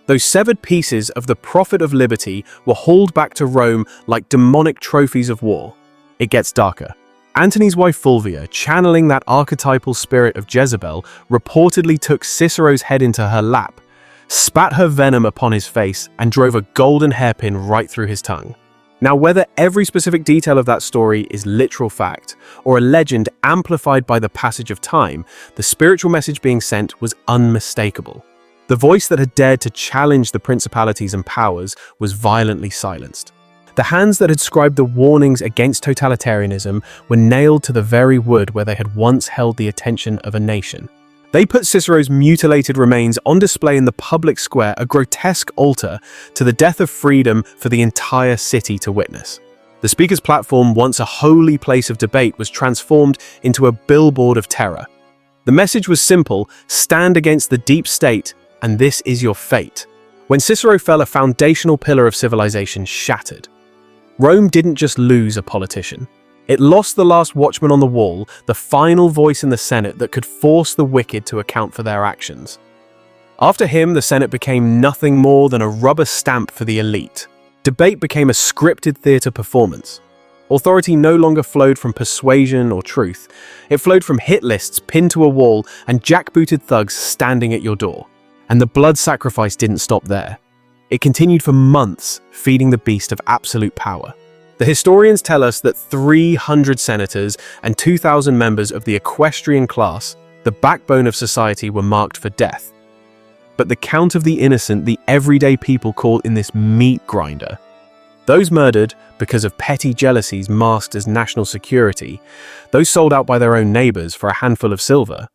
S1: Those severed pieces of the prophet of liberty were hauled back to Rome like demonic trophies of war. It gets darker. Antony's wife Fulvia, channeling that archetypal spirit of Jezebel, reportedly took Cicero's head into her lap, spat her venom upon his face, and drove a golden hairpin right through his tongue. Now, whether every specific detail of that story is literal fact or a legend amplified by the passage of time, the spiritual message being sent was unmistakable. The voice that had dared to challenge the principalities and powers was violently silenced. The hands that had scribed the warnings against totalitarianism were nailed to the very wood where they had once held the attention of a nation. They put Cicero's mutilated remains on display in the public square, a grotesque altar to the death of freedom for the entire city to witness. The speaker's platform, once a holy place of debate, was transformed into a billboard of terror. The message was simple: stand against the deep state, and this is your fate. When Cicero fell, a foundational pillar of civilization shattered. Rome didn't just lose a politician. It lost the last watchman on the wall, the final voice in the Senate that could force the wicked to account for their actions. After him, the Senate became nothing more than a rubber stamp for the elite. Debate became a scripted theater performance. Authority no longer flowed from persuasion or truth. It flowed from hit lists pinned to a wall and jackbooted thugs standing at your door. And the blood sacrifice didn't stop there. It continued for months, feeding the beast of absolute power. The historians tell us that 300 senators and 2,000 members of the equestrian class, the backbone of society, were marked for death. But the count of the innocent, the everyday people caught in this meat grinder, those murdered because of petty jealousies masked as national security, those sold out by their own neighbors for a handful of silver,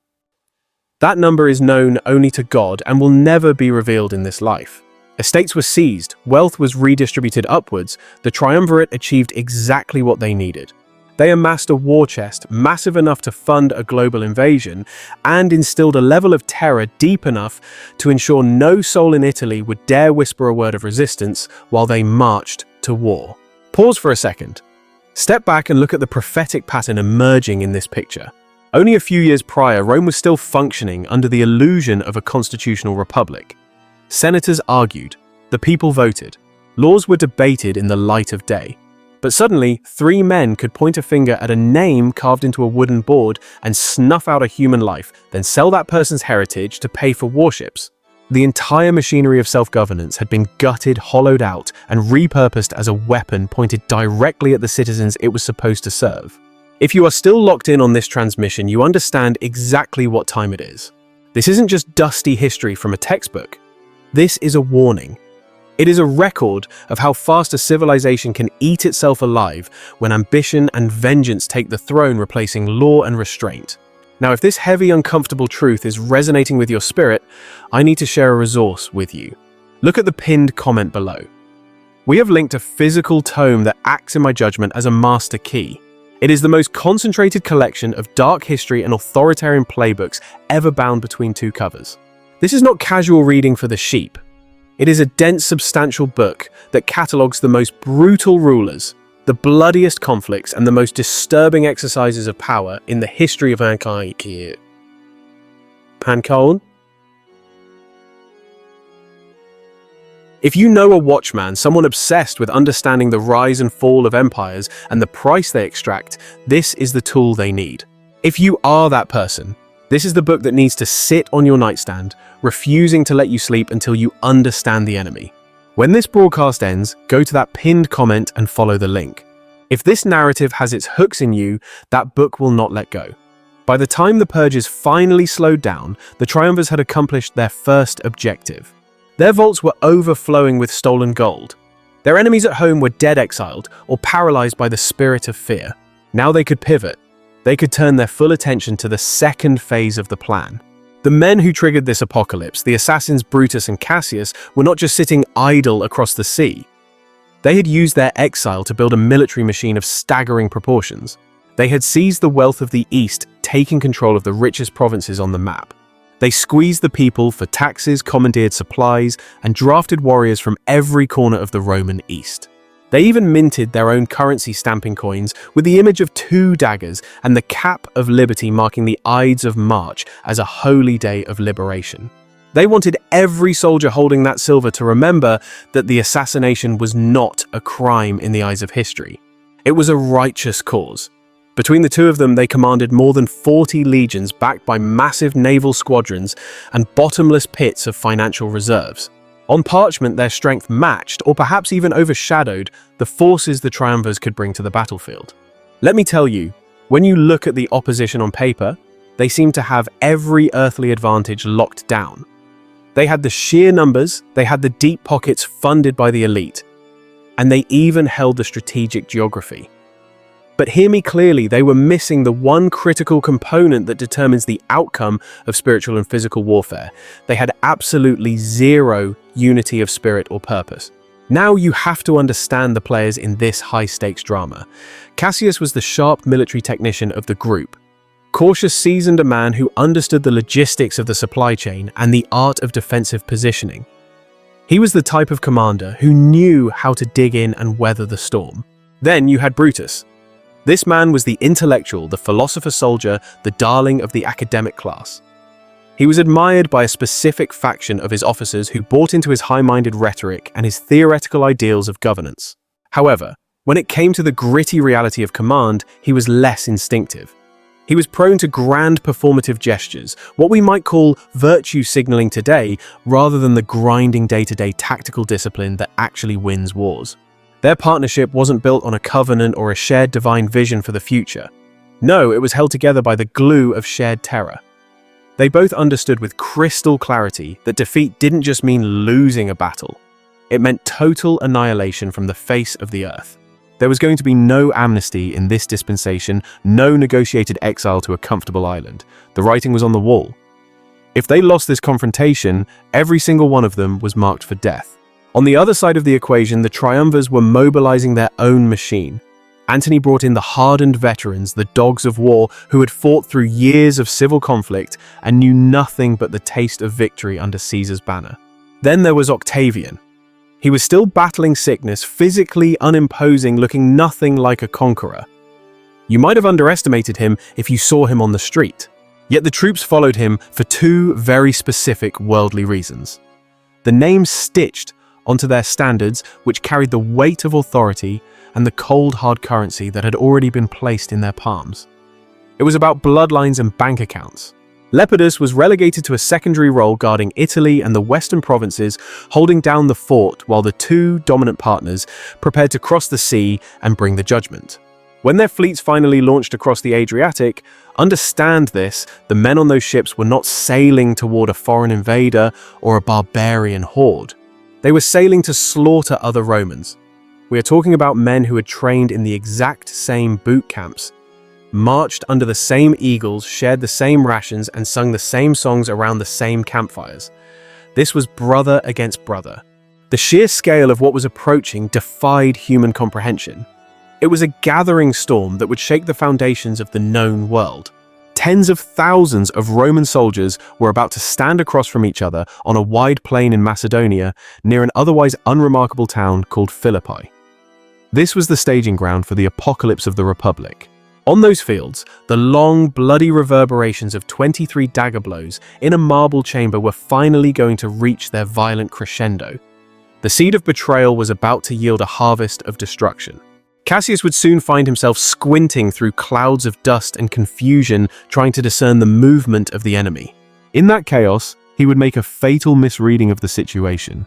S1: that number is known only to God and will never be revealed in this life. Estates were seized, wealth was redistributed upwards, the triumvirate achieved exactly what they needed. They amassed a war chest massive enough to fund a global invasion and instilled a level of terror deep enough to ensure no soul in Italy would dare whisper a word of resistance while they marched to war. Pause for a second. Step back and look at the prophetic pattern emerging in this picture. Only a few years prior, Rome was still functioning under the illusion of a constitutional republic. Senators argued, the people voted, laws were debated in the light of day. But suddenly, 3 men could point a finger at a name carved into a wooden board and snuff out a human life, then sell that person's heritage to pay for warships. The entire machinery of self-governance had been gutted, hollowed out, and repurposed as a weapon pointed directly at the citizens it was supposed to serve. If you are still locked in on this transmission, you understand exactly what time it is. This isn't just dusty history from a textbook. This is a warning. It is a record of how fast a civilization can eat itself alive when ambition and vengeance take the throne, replacing law and restraint. Now, if this heavy, uncomfortable truth is resonating with your spirit, I need to share a resource with you. Look at the pinned comment below. We have linked a physical tome that acts in my judgment as a master key. It is the most concentrated collection of dark history and authoritarian playbooks ever bound between 2 covers. This is not casual reading for the sheep. It is a dense, substantial book that catalogues the most brutal rulers, the bloodiest conflicts, and the most disturbing exercises of power in the history of mankind. Pancone? If you know a watchman, someone obsessed with understanding the rise and fall of empires and the price they extract, this is the tool they need. If you are that person, this is the book that needs to sit on your nightstand, refusing to let you sleep until you understand the enemy. When this broadcast ends, go to that pinned comment and follow the link. If this narrative has its hooks in you, that book will not let go. By the time the purges finally slowed down, the triumvirs had accomplished their first objective. Their vaults were overflowing with stolen gold. Their enemies at home were dead exiled or paralyzed by the spirit of fear. Now they could pivot. They could turn their full attention to the second phase of the plan. The men who triggered this apocalypse, the assassins Brutus and Cassius, were not just sitting idle across the sea. They had used their exile to build a military machine of staggering proportions. They had seized the wealth of the East, taking control of the richest provinces on the map. They squeezed the people for taxes, commandeered supplies, and drafted warriors from every corner of the Roman East. They even minted their own currency stamping coins with the image of 2 daggers and the cap of liberty marking the Ides of March as a holy day of liberation. They wanted every soldier holding that silver to remember that the assassination was not a crime in the eyes of history. It was a righteous cause. Between the two of them, they commanded more than 40 legions backed by massive naval squadrons and bottomless pits of financial reserves. On parchment, their strength matched, or perhaps even overshadowed, the forces the triumvirs could bring to the battlefield. Let me tell you, when you look at the opposition on paper, they seem to have every earthly advantage locked down. They had the sheer numbers, they had the deep pockets funded by the elite, and they even held the strategic geography. But hear me clearly, they were missing the one critical component that determines the outcome of spiritual and physical warfare. They had absolutely zero unity of spirit or purpose. Now you have to understand the players in this high-stakes drama. Cassius was the sharp military technician of the group. Cautious, seasoned, a man who understood the logistics of the supply chain and the art of defensive positioning. He was the type of commander who knew how to dig in and weather the storm. Then you had Brutus. This man was the intellectual, the philosopher soldier, the darling of the academic class. He was admired by a specific faction of his officers who bought into his high-minded rhetoric and his theoretical ideals of governance. However, when it came to the gritty reality of command, he was less instinctive. He was prone to grand performative gestures, what we might call virtue signaling today, rather than the grinding day-to-day tactical discipline that actually wins wars. Their partnership wasn't built on a covenant or a shared divine vision for the future. No, it was held together by the glue of shared terror. They both understood with crystal clarity that defeat didn't just mean losing a battle. It meant total annihilation from the face of the earth. There was going to be no amnesty in this dispensation, no negotiated exile to a comfortable island. The writing was on the wall. If they lost this confrontation, every single one of them was marked for death. On the other side of the equation, the triumvirs were mobilizing their own machine. Antony brought in the hardened veterans, the dogs of war, who had fought through years of civil conflict and knew nothing but the taste of victory under Caesar's banner. Then there was Octavian. He was still battling sickness, physically unimposing, looking nothing like a conqueror. You might have underestimated him if you saw him on the street. Yet the troops followed him for 2 very specific worldly reasons. The names stitched onto their standards, which carried the weight of authority and the cold, hard currency that had already been placed in their palms. It was about bloodlines and bank accounts. Lepidus was relegated to a secondary role guarding Italy and the western provinces, holding down the fort while the 2 dominant partners prepared to cross the sea and bring the judgment. When their fleets finally launched across the Adriatic, understand this, the men on those ships were not sailing toward a foreign invader or a barbarian horde. They were sailing to slaughter other Romans. We are talking about men who had trained in the exact same boot camps, marched under the same eagles, shared the same rations, and sung the same songs around the same campfires. This was brother against brother. The sheer scale of what was approaching defied human comprehension. It was a gathering storm that would shake the foundations of the known world. Tens of thousands of Roman soldiers were about to stand across from each other on a wide plain in Macedonia, near an otherwise unremarkable town called Philippi. This was the staging ground for the apocalypse of the Republic. On those fields, the long, bloody reverberations of 23 dagger blows in a marble chamber were finally going to reach their violent crescendo. The seed of betrayal was about to yield a harvest of destruction. Cassius would soon find himself squinting through clouds of dust and confusion, trying to discern the movement of the enemy. In that chaos, he would make a fatal misreading of the situation.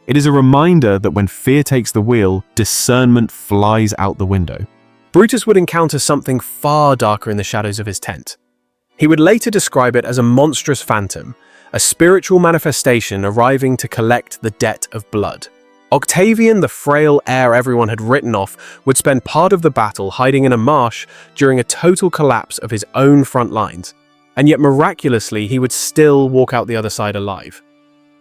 S1: It is a reminder that when fear takes the wheel, discernment flies out the window. Brutus would encounter something far darker in the shadows of his tent. He would later describe it as a monstrous phantom, a spiritual manifestation arriving to collect the debt of blood. Octavian, the frail heir everyone had written off, would spend part of the battle hiding in a marsh during a total collapse of his own front lines, and yet miraculously he would still walk out the other side alive.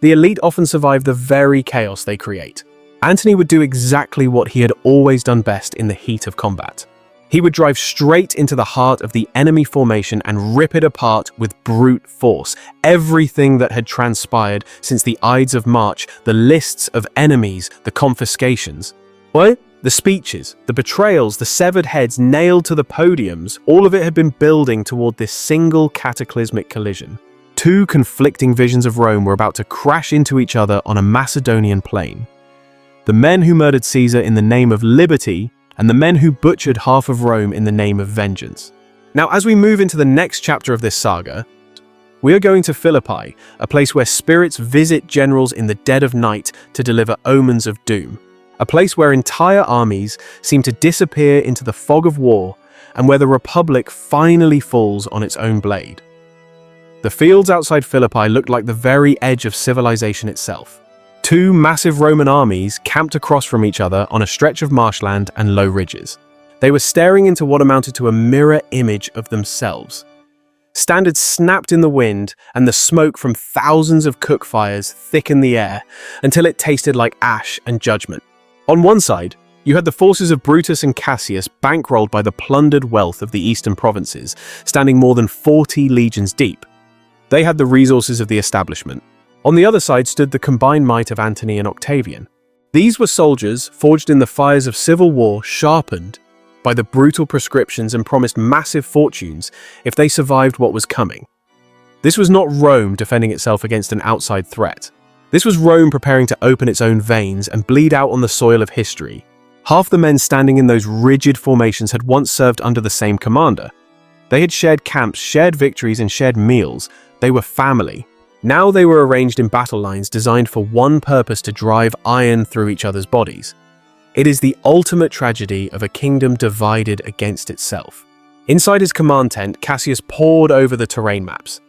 S1: The elite often survive the very chaos they create. Antony would do exactly what he had always done best in the heat of combat. He would drive straight into the heart of the enemy formation and rip it apart with brute force. Everything that had transpired since the Ides of March, the lists of enemies, the confiscations. What? The speeches, the betrayals, the severed heads nailed to the podiums, all of it had been building toward this single cataclysmic collision. Two conflicting visions of Rome were about to crash into each other on a Macedonian plain. The men who murdered Caesar in the name of liberty, and the men who butchered half of Rome in the name of vengeance. Now, as we move into the next chapter of this saga, we are going to Philippi, a place where spirits visit generals in the dead of night to deliver omens of doom. A place where entire armies seem to disappear into the fog of war, and where the Republic finally falls on its own blade. The fields outside Philippi looked like the very edge of civilization itself. Two massive Roman armies camped across from each other on a stretch of marshland and low ridges. They were staring into what amounted to a mirror image of themselves. Standards snapped in the wind, and the smoke from thousands of cook fires thickened the air until it tasted like ash and judgment. On one side, you had the forces of Brutus and Cassius bankrolled by the plundered wealth of the eastern provinces, standing more than 40 legions deep. They had the resources of the establishment. On the other side stood the combined might of Antony and Octavian. These were soldiers forged in the fires of civil war, sharpened by the brutal prescriptions, and promised massive fortunes if they survived what was coming. This was not Rome defending itself against an outside threat. This was Rome preparing to open its own veins and bleed out on the soil of history. Half the men standing in those rigid formations had once served under the same commander. They had shared camps, shared victories, and shared meals. They were family. Now they were arranged in battle lines designed for one purpose: to drive iron through each other's bodies. It is the ultimate tragedy of a kingdom divided against itself. Inside his command tent, Cassius pored over the terrain maps.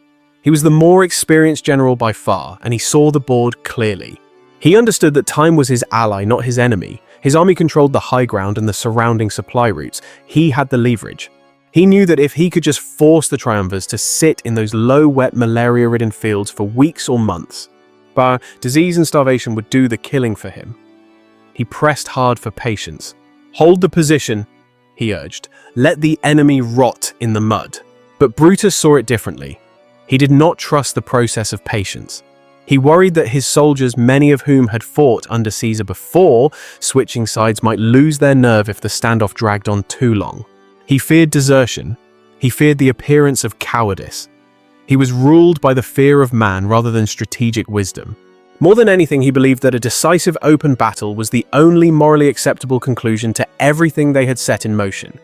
S1: He was the more experienced general by far, and he saw the board clearly. He understood that time was his ally, not his enemy. His army controlled the high ground and the surrounding supply routes. He had the leverage. He knew that if he could just force the triumvirs to sit in those low, wet, malaria-ridden fields for weeks or months, but disease and starvation would do the killing for him. He pressed hard for patience. "Hold the position," he urged. "Let the enemy rot in the mud." But Brutus saw it differently. He did not trust the process of patience. He worried that his soldiers, many of whom had fought under Caesar before, switching sides, might lose their nerve if the standoff dragged on too long. He feared desertion. He feared the appearance of cowardice. He was ruled by the fear of man rather than strategic wisdom. More than anything, he believed that a decisive open battle was the only morally acceptable conclusion to everything they had set in motion.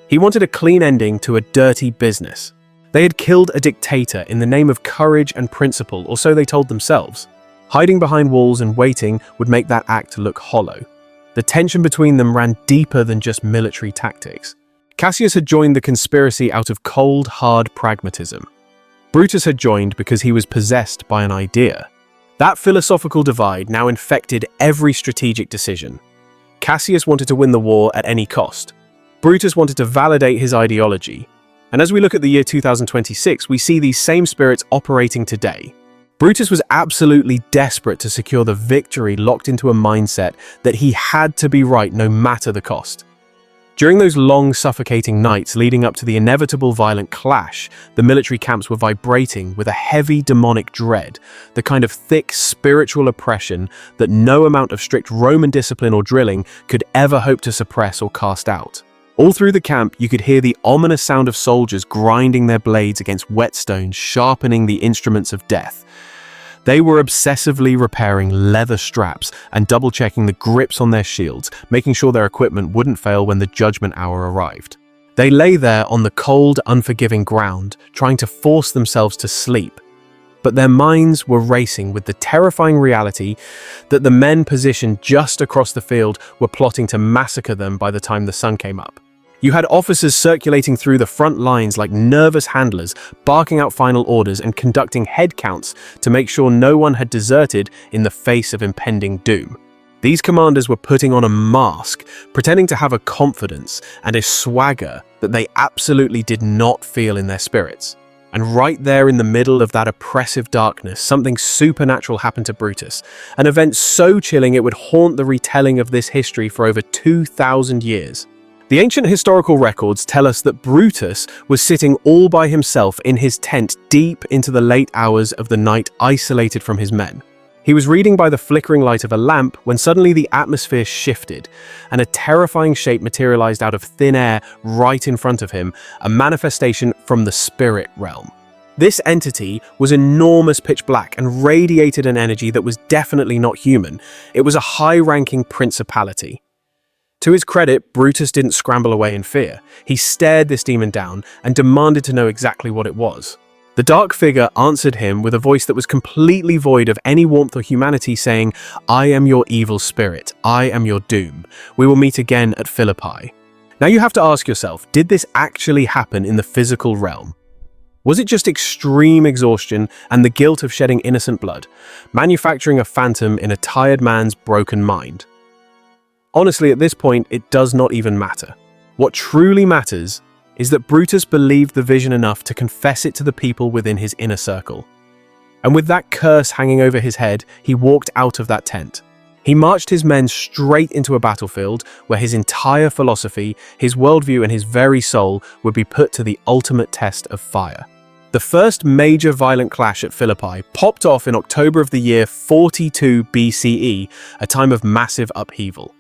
S1: He wanted a clean ending to a dirty business. They had killed a dictator in the name of courage and principle, or so they told themselves. Hiding behind walls and waiting would make that act look hollow. The tension between them ran deeper than just military tactics. Cassius had joined the conspiracy out of cold, hard pragmatism. Brutus had joined because he was possessed by an idea. That philosophical divide now infected every strategic decision. Cassius wanted to win the war at any cost. Brutus wanted to validate his ideology. And as we look at the year 2026, we see these same spirits operating today. Brutus was absolutely desperate to secure the victory, locked into a mindset that he had to be right no matter the cost. During those long, suffocating nights leading up to the inevitable violent clash, the military camps were vibrating with a heavy demonic dread, the kind of thick spiritual oppression that no amount of strict Roman discipline or drilling could ever hope to suppress or cast out. All through the camp, you could hear the ominous sound of soldiers grinding their blades against whetstones, sharpening the instruments of death. They were obsessively repairing leather straps and double-checking the grips on their shields, making sure their equipment wouldn't fail when the judgment hour arrived. They lay there on the cold, unforgiving ground, trying to force themselves to sleep. but their minds were racing with the terrifying reality that the men positioned just across the field were plotting to massacre them by the time the sun came up. You had officers circulating through the front lines like nervous handlers, barking out final orders and conducting head counts to make sure no one had deserted in the face of impending doom. These commanders were putting on a mask, pretending to have a confidence and a swagger that they absolutely did not feel in their spirits. And right there in the middle of that oppressive darkness, something supernatural happened to Brutus, an event so chilling it would haunt the retelling of this history for over 2,000 years. The ancient historical records tell us that Brutus was sitting all by himself in his tent deep into the late hours of the night, isolated from his men. He was reading by the flickering light of a lamp when suddenly the atmosphere shifted and a terrifying shape materialized out of thin air right in front of him, a manifestation from the spirit realm. This entity was enormous, pitch black, and radiated an energy that was definitely not human. It was a high-ranking principality. To his credit, Brutus didn't scramble away in fear. He stared this demon down and demanded to know exactly what it was. The dark figure answered him with a voice that was completely void of any warmth or humanity, saying, "I am your evil spirit. I am your doom. We will meet again at Philippi." Now you have to ask yourself, did this actually happen in the physical realm? Was it just extreme exhaustion and the guilt of shedding innocent blood, manufacturing a phantom in a tired man's broken mind? Honestly, at this point, it does not even matter. What truly matters is that Brutus believed the vision enough to confess it to the people within his inner circle. And with that curse hanging over his head, he walked out of that tent. He marched his men straight into a battlefield where his entire philosophy, his worldview, and his very soul would be put to the ultimate test of fire. The first major violent clash at Philippi popped off in October of the year 42 BCE, a time of massive upheaval.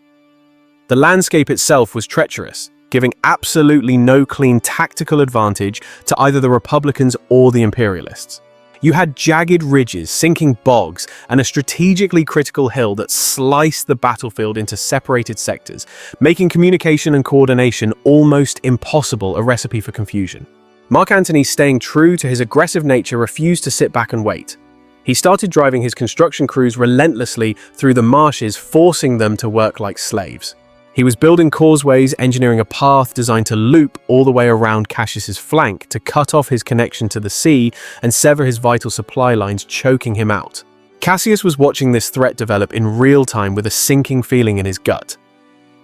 S1: The landscape itself was treacherous, giving absolutely no clean tactical advantage to either the Republicans or the Imperialists. You had jagged ridges, sinking bogs, and a strategically critical hill that sliced the battlefield into separated sectors, making communication and coordination almost impossible, a recipe for confusion. Mark Antony, staying true to his aggressive nature, refused to sit back and wait. He started driving his construction crews relentlessly through the marshes, forcing them to work like slaves. He was building causeways, engineering a path designed to loop all the way around Cassius's flank to cut off his connection to the sea and sever his vital supply lines, choking him out. Cassius was watching this threat develop in real time with a sinking feeling in his gut.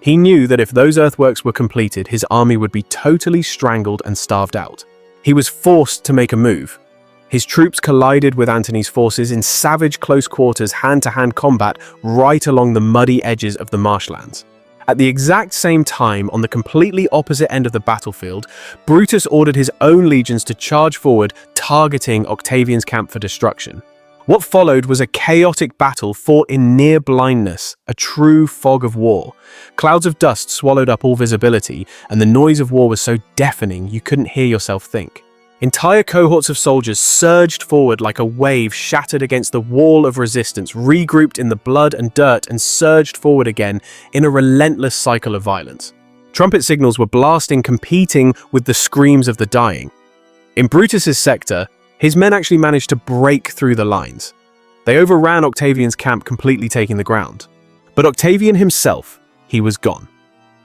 S1: He knew that if those earthworks were completed, his army would be totally strangled and starved out. He was forced to make a move. His troops collided with Antony's forces in savage close quarters, hand-to-hand combat right along the muddy edges of the marshlands. At the exact same time, on the completely opposite end of the battlefield, Brutus ordered his own legions to charge forward, targeting Octavian's camp for destruction. What followed was a chaotic battle fought in near blindness, a true fog of war. Clouds of dust swallowed up all visibility, and the noise of war was so deafening you couldn't hear yourself think. Entire cohorts of soldiers surged forward like a wave shattered against the wall of resistance, regrouped in the blood and dirt, and surged forward again in a relentless cycle of violence. Trumpet signals were blasting, competing with the screams of the dying. In Brutus's sector, his men actually managed to break through the lines. They overran Octavian's camp, completely taking the ground. But Octavian himself, he was gone.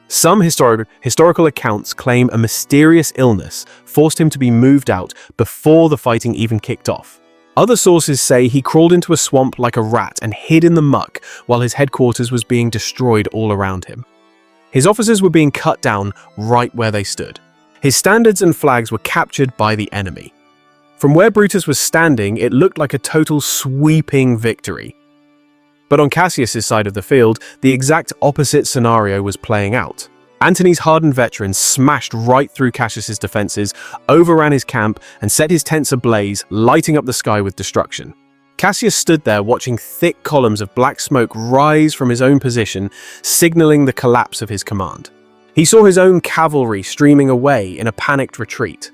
S1: Some historical accounts claim a mysterious illness forced him to be moved out before the fighting even kicked off. Other sources say he crawled into a swamp like a rat and hid in the muck while his headquarters was being destroyed all around him. His officers were being cut down right where they stood. His standards and flags were captured by the enemy. From where Brutus was standing, it looked like a total sweeping victory. But on Cassius's side of the field, the exact opposite scenario was playing out. Antony's hardened veterans smashed right through Cassius's defenses, overran his camp, and set his tents ablaze, lighting up the sky with destruction. Cassius stood there watching thick columns of black smoke rise from his own position, signaling the collapse of his command. He saw his own cavalry streaming away in a panicked retreat.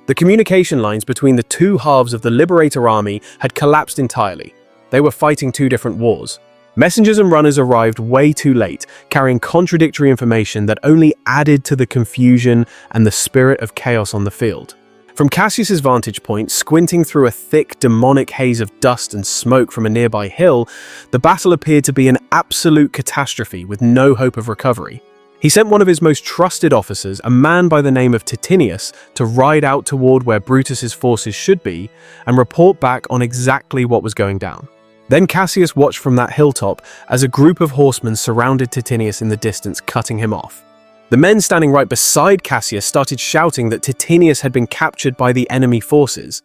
S1: The communication lines between the two halves of the Liberator army had collapsed entirely. They were fighting two different wars. Messengers and runners arrived way too late, carrying contradictory information that only added to the confusion and the spirit of chaos on the field. From Cassius's vantage point, squinting through a thick, demonic haze of dust and smoke from a nearby hill, the battle appeared to be an absolute catastrophe with no hope of recovery. He sent one of his most trusted officers, a man by the name of Titinius, to ride out toward where Brutus's forces should be and report back on exactly what was going down. Then Cassius watched from that hilltop as a group of horsemen surrounded Titinius in the distance, cutting him off. The men standing right beside Cassius started shouting that Titinius had been captured by the enemy forces.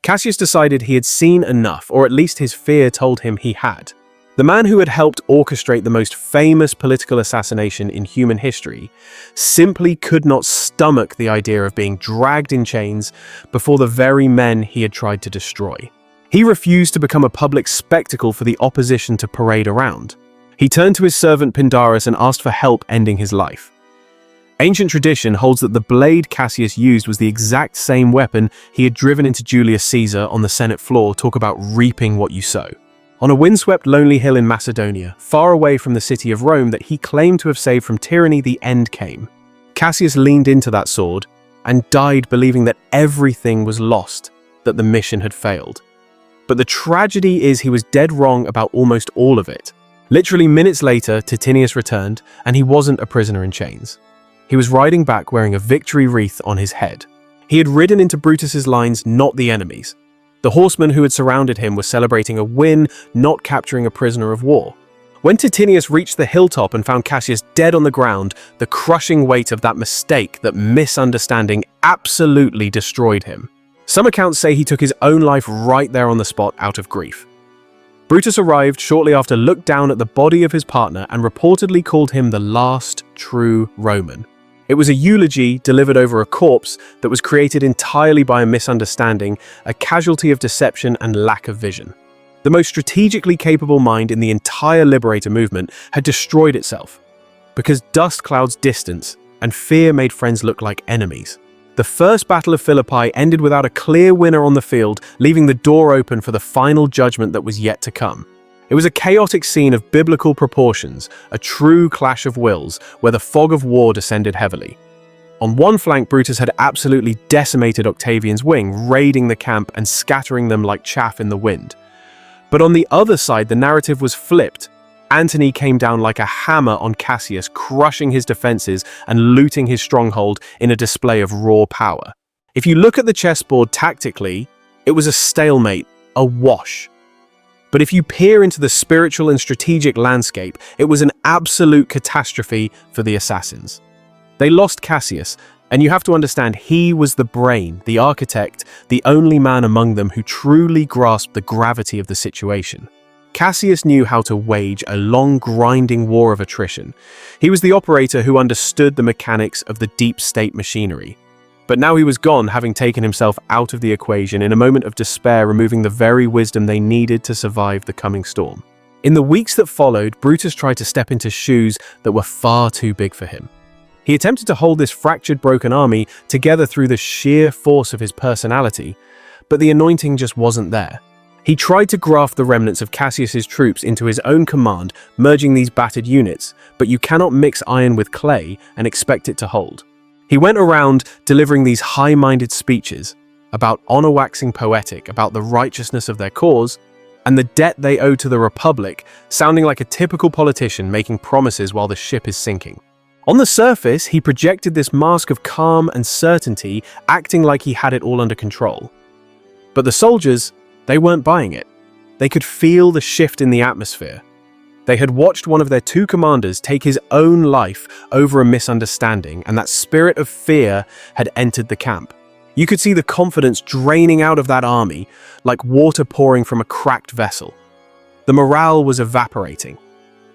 S1: Cassius decided he had seen enough, or at least his fear told him he had. The man who had helped orchestrate the most famous political assassination in human history simply could not stomach the idea of being dragged in chains before the very men he had tried to destroy. He refused to become a public spectacle for the opposition to parade around. He turned to his servant Pindarus and asked for help ending his life. Ancient tradition holds that the blade Cassius used was the exact same weapon he had driven into Julius Caesar on the Senate floor. Talk about reaping what you sow. On a windswept, lonely hill in Macedonia, far away from the city of Rome that he claimed to have saved from tyranny, the end came. Cassius leaned into that sword and died believing that everything was lost, that the mission had failed. But the tragedy is he was dead wrong about almost all of it. Literally minutes later, Titinius returned, and he wasn't a prisoner in chains. He was riding back wearing a victory wreath on his head. He had ridden into Brutus's lines, not the enemies. The horsemen who had surrounded him were celebrating a win, not capturing a prisoner of war. When Titinius reached the hilltop and found Cassius dead on the ground, the crushing weight of that mistake, that misunderstanding, absolutely destroyed him. Some accounts say he took his own life right there on the spot out of grief. Brutus arrived shortly after, looked down at the body of his partner, and reportedly called him the last true Roman. It was a eulogy delivered over a corpse that was created entirely by a misunderstanding, a casualty of deception and lack of vision. The most strategically capable mind in the entire liberator movement had destroyed itself, because dust clouds distance and fear made friends look like enemies. The first battle of Philippi ended without a clear winner on the field, leaving the door open for the final judgment that was yet to come. It was a chaotic scene of biblical proportions, a true clash of wills, where the fog of war descended heavily. On one flank, Brutus had absolutely decimated Octavian's wing, raiding the camp and scattering them like chaff in the wind. But on the other side, the narrative was flipped. Antony came down like a hammer on Cassius, crushing his defenses and looting his stronghold in a display of raw power. If you look at the chessboard tactically, it was a stalemate, a wash. But if you peer into the spiritual and strategic landscape, it was an absolute catastrophe for the assassins. They lost Cassius, and you have to understand he was the brain, the architect, the only man among them who truly grasped the gravity of the situation. Cassius knew how to wage a long, grinding war of attrition. He was the operator who understood the mechanics of the deep state machinery. But now he was gone, having taken himself out of the equation in a moment of despair, removing the very wisdom they needed to survive the coming storm. In the weeks that followed, Brutus tried to step into shoes that were far too big for him. He attempted to hold this fractured, broken army together through the sheer force of his personality, but the anointing just wasn't there. He tried to graft the remnants of Cassius's troops into his own command, merging these battered units, but you cannot mix iron with clay and expect it to hold. He went around delivering these high-minded speeches about honor-waxing poetic, about the righteousness of their cause, and the debt they owed to the Republic, sounding like a typical politician making promises while the ship is sinking. On the surface, he projected this mask of calm and certainty, acting like he had it all under control. But the soldiers, they weren't buying it. They could feel the shift in the atmosphere. They had watched one of their two commanders take his own life over a misunderstanding, and that spirit of fear had entered the camp. You could see the confidence draining out of that army, like water pouring from a cracked vessel. The morale was evaporating.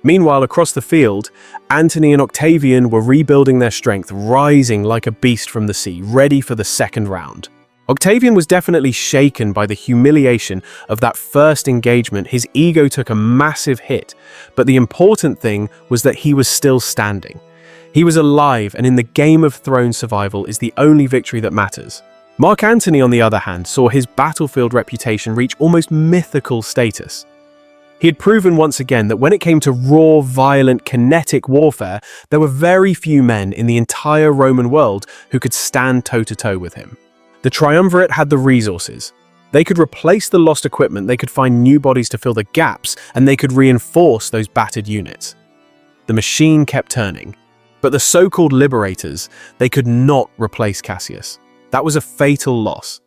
S1: Meanwhile, across the field, Antony and Octavian were rebuilding their strength, rising like a beast from the sea, ready for the second round. Octavian was definitely shaken by the humiliation of that first engagement. His ego took a massive hit, but the important thing was that he was still standing. He was alive, and in the Game of Thrones, survival is the only victory that matters. Mark Antony, on the other hand, saw his battlefield reputation reach almost mythical status. He had proven once again that when it came to raw, violent, kinetic warfare, there were very few men in the entire Roman world who could stand toe-to-toe with him. The triumvirate had the resources. They could replace the lost equipment, they could find new bodies to fill the gaps, and they could reinforce those battered units. The machine kept turning. But the so-called liberators, they could not replace Cassius. That was a fatal loss.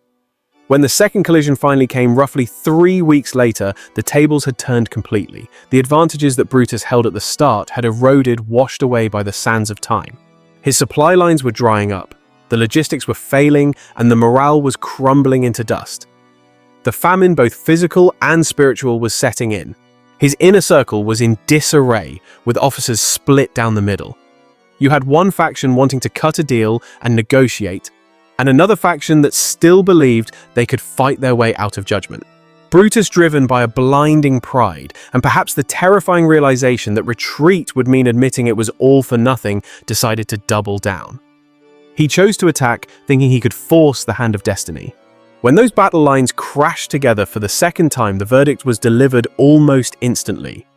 S1: When the second collision finally came roughly 3 weeks later, the tables had turned completely. The advantages that Brutus held at the start had eroded, washed away by the sands of time. His supply lines were drying up, the logistics were failing, and the morale was crumbling into dust. The famine, both physical and spiritual, was setting in. His inner circle was in disarray, with officers split down the middle. You had one faction wanting to cut a deal and negotiate, and another faction that still believed they could fight their way out of judgment. Brutus, driven by a blinding pride, and perhaps the terrifying realization that retreat would mean admitting it was all for nothing, decided to double down. He chose to attack, thinking he could force the hand of destiny. When those battle lines crashed together for the second time, the verdict was delivered almost instantly.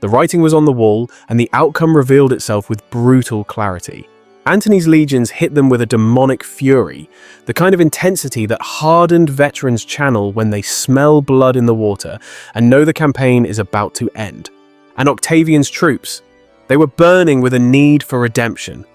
S1: The writing was on the wall, and the outcome revealed itself with brutal clarity. Antony's legions hit them with a demonic fury, the kind of intensity that hardened veterans channel when they smell blood in the water and know the campaign is about to end. And Octavian's troops, they were burning with a need for redemption.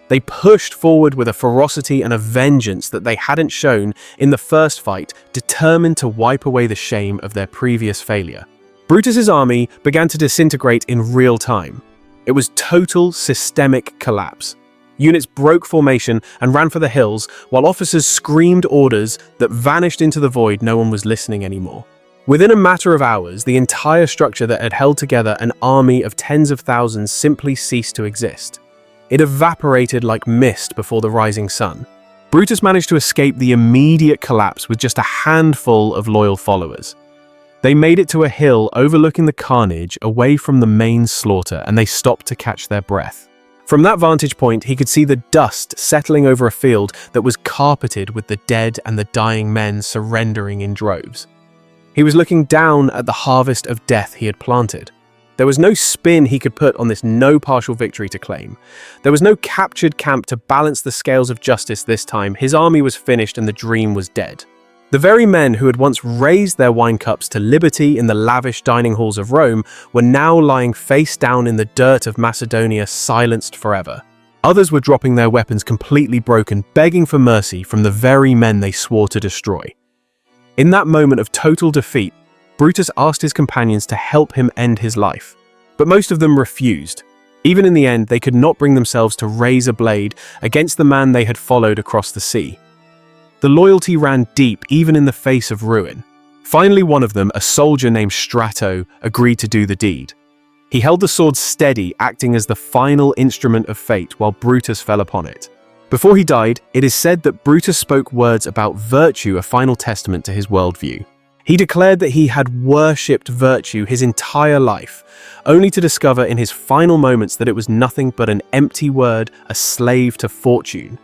S1: They pushed forward with a ferocity and a vengeance that they hadn't shown in the first fight, determined to wipe away the shame of their previous failure. Brutus's army began to disintegrate in real time. It was total systemic collapse. Units broke formation and ran for the hills, while officers screamed orders that vanished into the void. No one was listening anymore. Within a matter of hours, the entire structure that had held together an army of tens of thousands simply ceased to exist. It evaporated like mist before the rising sun. Brutus managed to escape the immediate collapse with just a handful of loyal followers. They made it to a hill overlooking the carnage, away from the main slaughter, and they stopped to catch their breath. From that vantage point, he could see the dust settling over a field that was carpeted with the dead and the dying men surrendering in droves. He was looking down at the harvest of death he had planted. There was no spin he could put on this no partial victory to claim. There was no captured camp to balance the scales of justice this time. His army was finished and the dream was dead. The very men who had once raised their wine cups to liberty in the lavish dining halls of Rome were now lying face down in the dirt of Macedonia, silenced forever. Others were dropping their weapons completely broken, begging for mercy from the very men they swore to destroy. In that moment of total defeat, Brutus asked his companions to help him end his life. But most of them refused. Even in the end, they could not bring themselves to raise a blade against the man they had followed across the sea. The loyalty ran deep, even in the face of ruin. Finally, one of them, a soldier named Strato, agreed to do the deed. He held the sword steady, acting as the final instrument of fate while Brutus fell upon it. Before he died, it is said that Brutus spoke words about virtue, a final testament to his worldview. He declared that he had worshipped virtue his entire life, only to discover in his final moments that it was nothing but an empty word, a slave to fortune.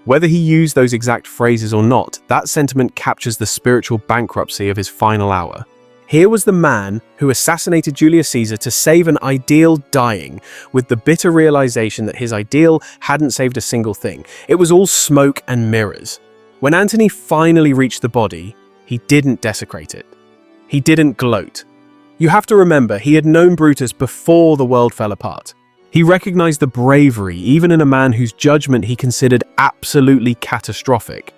S1: Whether he used those exact phrases or not, that sentiment captures the spiritual bankruptcy of his final hour. Here was the man who assassinated Julius Caesar to save an ideal dying, with the bitter realization that his ideal hadn't saved a single thing. It was all smoke and mirrors. When Antony finally reached the body, he didn't desecrate it. He didn't gloat. You have to remember, he had known Brutus before the world fell apart. He recognized the bravery, even in a man whose judgment he considered absolutely catastrophic.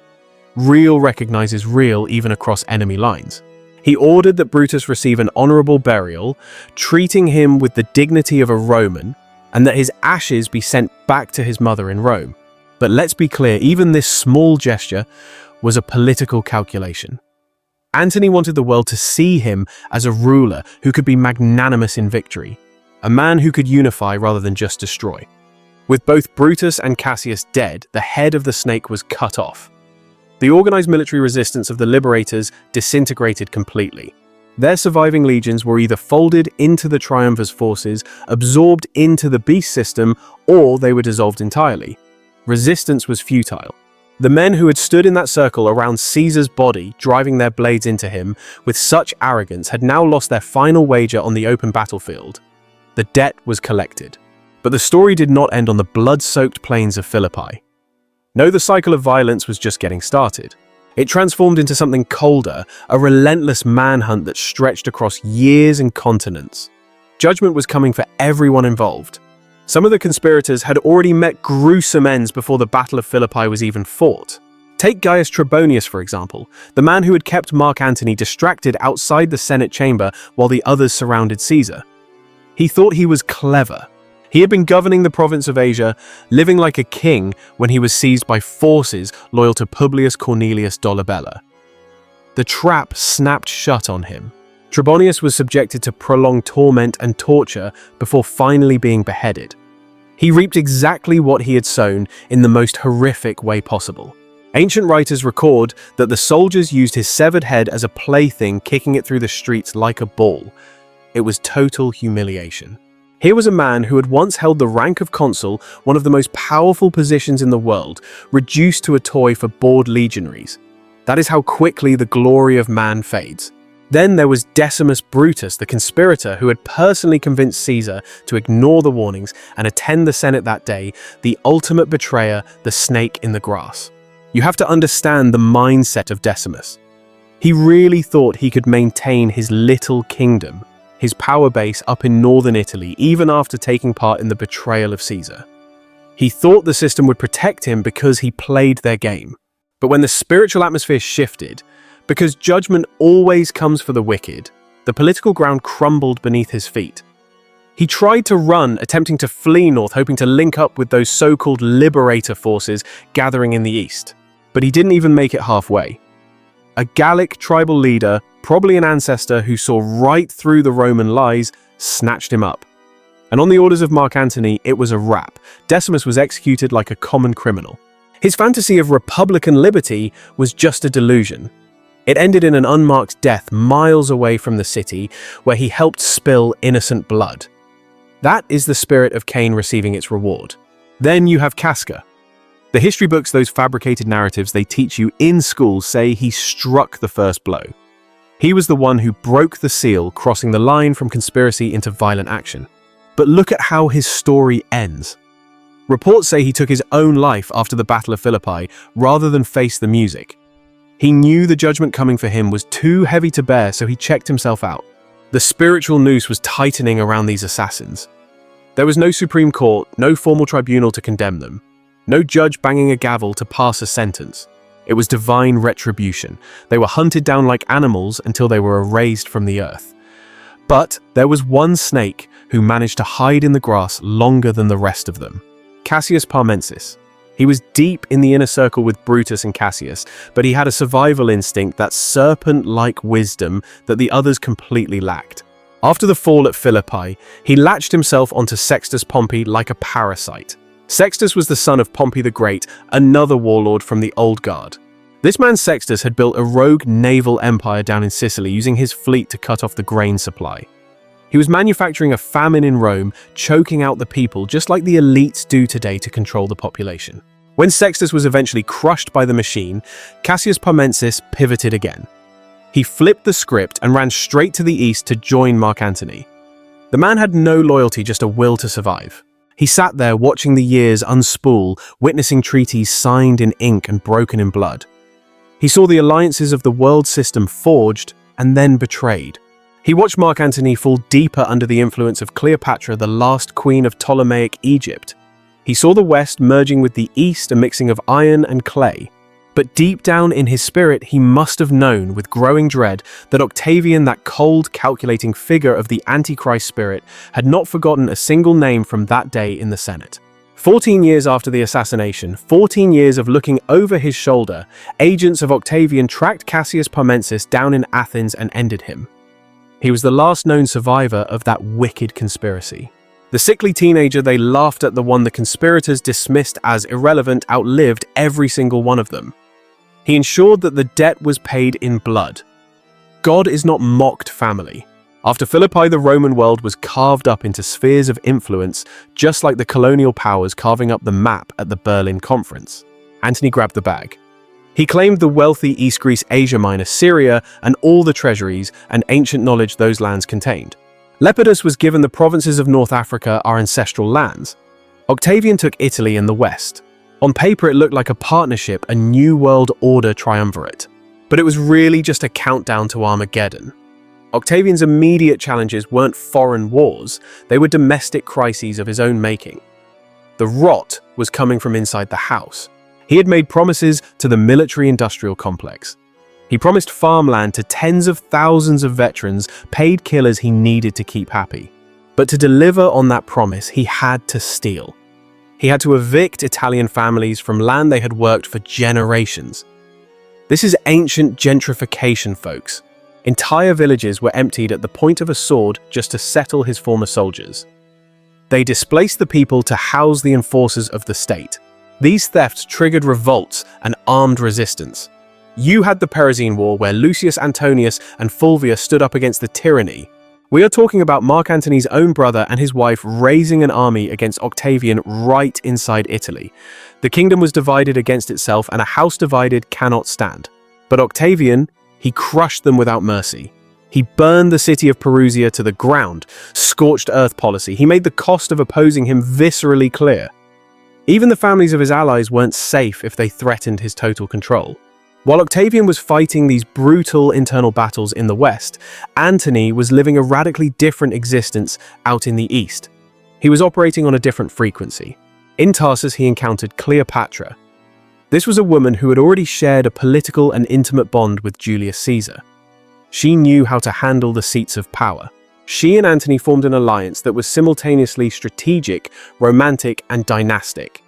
S1: Real recognizes real even across enemy lines. He ordered that Brutus receive an honorable burial, treating him with the dignity of a Roman, and that his ashes be sent back to his mother in Rome. But let's be clear, even this small gesture was a political calculation. Antony wanted the world to see him as a ruler who could be magnanimous in victory. A man who could unify rather than just destroy. With both Brutus and Cassius dead, the head of the snake was cut off. The organized military resistance of the liberators disintegrated completely. Their surviving legions were either folded into the triumvir's forces, absorbed into the beast system, or they were dissolved entirely. Resistance was futile. The men who had stood in that circle around Caesar's body, driving their blades into him with such arrogance, had now lost their final wager on the open battlefield. The debt was collected. But the story did not end on the blood-soaked plains of Philippi. No, the cycle of violence was just getting started. It transformed into something colder, a relentless manhunt that stretched across years and continents. Judgment was coming for everyone involved. Some of the conspirators had already met gruesome ends before the Battle of Philippi was even fought. Take Gaius Trebonius, for example, the man who had kept Mark Antony distracted outside the Senate chamber while the others surrounded Caesar. He thought he was clever. He had been governing the province of Asia, living like a king when he was seized by forces loyal to Publius Cornelius Dolabella. The trap snapped shut on him. Trebonius was subjected to prolonged torment and torture before finally being beheaded. He reaped exactly what he had sown in the most horrific way possible. Ancient writers record that the soldiers used his severed head as a plaything, kicking it through the streets like a ball. It was total humiliation. Here was a man who had once held the rank of consul, one of the most powerful positions in the world, reduced to a toy for bored legionaries. That is how quickly the glory of man fades. Then there was Decimus Brutus, the conspirator who had personally convinced Caesar to ignore the warnings and attend the Senate that day, the ultimate betrayer, the snake in the grass. You have to understand the mindset of Decimus. He really thought he could maintain his little kingdom, his power base up in northern Italy, even after taking part in the betrayal of Caesar. He thought the system would protect him because he played their game. But when the spiritual atmosphere shifted, because judgment always comes for the wicked, the political ground crumbled beneath his feet. He tried to run, attempting to flee north, hoping to link up with those so-called liberator forces gathering in the east. But he didn't even make it halfway. A Gallic tribal leader, probably an ancestor who saw right through the Roman lies, snatched him up. And on the orders of Mark Antony, it was a wrap. Decimus was executed like a common criminal. His fantasy of republican liberty was just a delusion. It ended in an unmarked death miles away from the city, where he helped spill innocent blood. That is the spirit of Cain receiving its reward. Then you have Casca. The history books, those fabricated narratives they teach you in school, say he struck the first blow. He was the one who broke the seal, crossing the line from conspiracy into violent action. But look at how his story ends. Reports say he took his own life after the Battle of Philippi rather than face the music. He knew the judgment coming for him was too heavy to bear, so he checked himself out. The spiritual noose was tightening around these assassins. There was no Supreme Court, no formal tribunal to condemn them, no judge banging a gavel to pass a sentence. It was divine retribution. They were hunted down like animals until they were erased from the earth. But there was one snake who managed to hide in the grass longer than the rest of them. Cassius Parmensis. He was deep in the inner circle with Brutus and Cassius, but he had a survival instinct, that serpent-like wisdom that the others completely lacked. After the fall at Philippi, he latched himself onto Sextus Pompey like a parasite. Sextus was the son of Pompey the Great, another warlord from the Old Guard. This man Sextus had built a rogue naval empire down in Sicily, using his fleet to cut off the grain supply. He was manufacturing a famine in Rome, choking out the people just like the elites do today to control the population. When Sextus was eventually crushed by the machine, Cassius Parmensis pivoted again. He flipped the script and ran straight to the east to join Mark Antony. The man had no loyalty, just a will to survive. He sat there watching the years unspool, witnessing treaties signed in ink and broken in blood. He saw the alliances of the world system forged and then betrayed. He watched Mark Antony fall deeper under the influence of Cleopatra, the last queen of Ptolemaic Egypt. He saw the West merging with the East, a mixing of iron and clay. But deep down in his spirit, he must have known with growing dread that Octavian, that cold, calculating figure of the Antichrist spirit, had not forgotten a single name from that day in the Senate. 14 years after the assassination, 14 years of looking over his shoulder, agents of Octavian tracked Cassius Parmensis down in Athens and ended him. He was the last known survivor of that wicked conspiracy. The sickly teenager they laughed at, the one the conspirators dismissed as irrelevant, outlived every single one of them. He ensured that the debt was paid in blood. God is not mocked, family. After Philippi, the Roman world was carved up into spheres of influence, just like the colonial powers carving up the map at the Berlin Conference. Antony grabbed the bag. He claimed the wealthy East Greece, Asia Minor, Syria, and all the treasuries and ancient knowledge those lands contained. Lepidus was given the provinces of North Africa, our ancestral lands. Octavian took Italy and the West. On paper, it looked like a partnership, a new world order triumvirate. But it was really just a countdown to Armageddon. Octavian's immediate challenges weren't foreign wars, they were domestic crises of his own making. The rot was coming from inside the house. He had made promises to the military-industrial complex. He promised farmland to tens of thousands of veterans, paid killers he needed to keep happy. But to deliver on that promise, he had to steal. He had to evict Italian families from land they had worked for generations. This is ancient gentrification, folks. Entire villages were emptied at the point of a sword just to settle his former soldiers. They displaced the people to house the enforcers of the state. These thefts triggered revolts and armed resistance. You had the Perisine War, where Lucius Antonius and Fulvia stood up against the tyranny. We are talking about Mark Antony's own brother and his wife raising an army against Octavian right inside Italy. The kingdom was divided against itself, and a house divided cannot stand. But Octavian, he crushed them without mercy. He burned the city of Perusia to the ground, scorched earth policy. He made the cost of opposing him viscerally clear. Even the families of his allies weren't safe if they threatened his total control. While Octavian was fighting these brutal internal battles in the west, Antony was living a radically different existence out in the east. He was operating on a different frequency. In Tarsus, he encountered Cleopatra. This was a woman who had already shared a political and intimate bond with Julius Caesar. She knew how to handle the seats of power. She and Antony formed an alliance that was simultaneously strategic, romantic, and dynastic.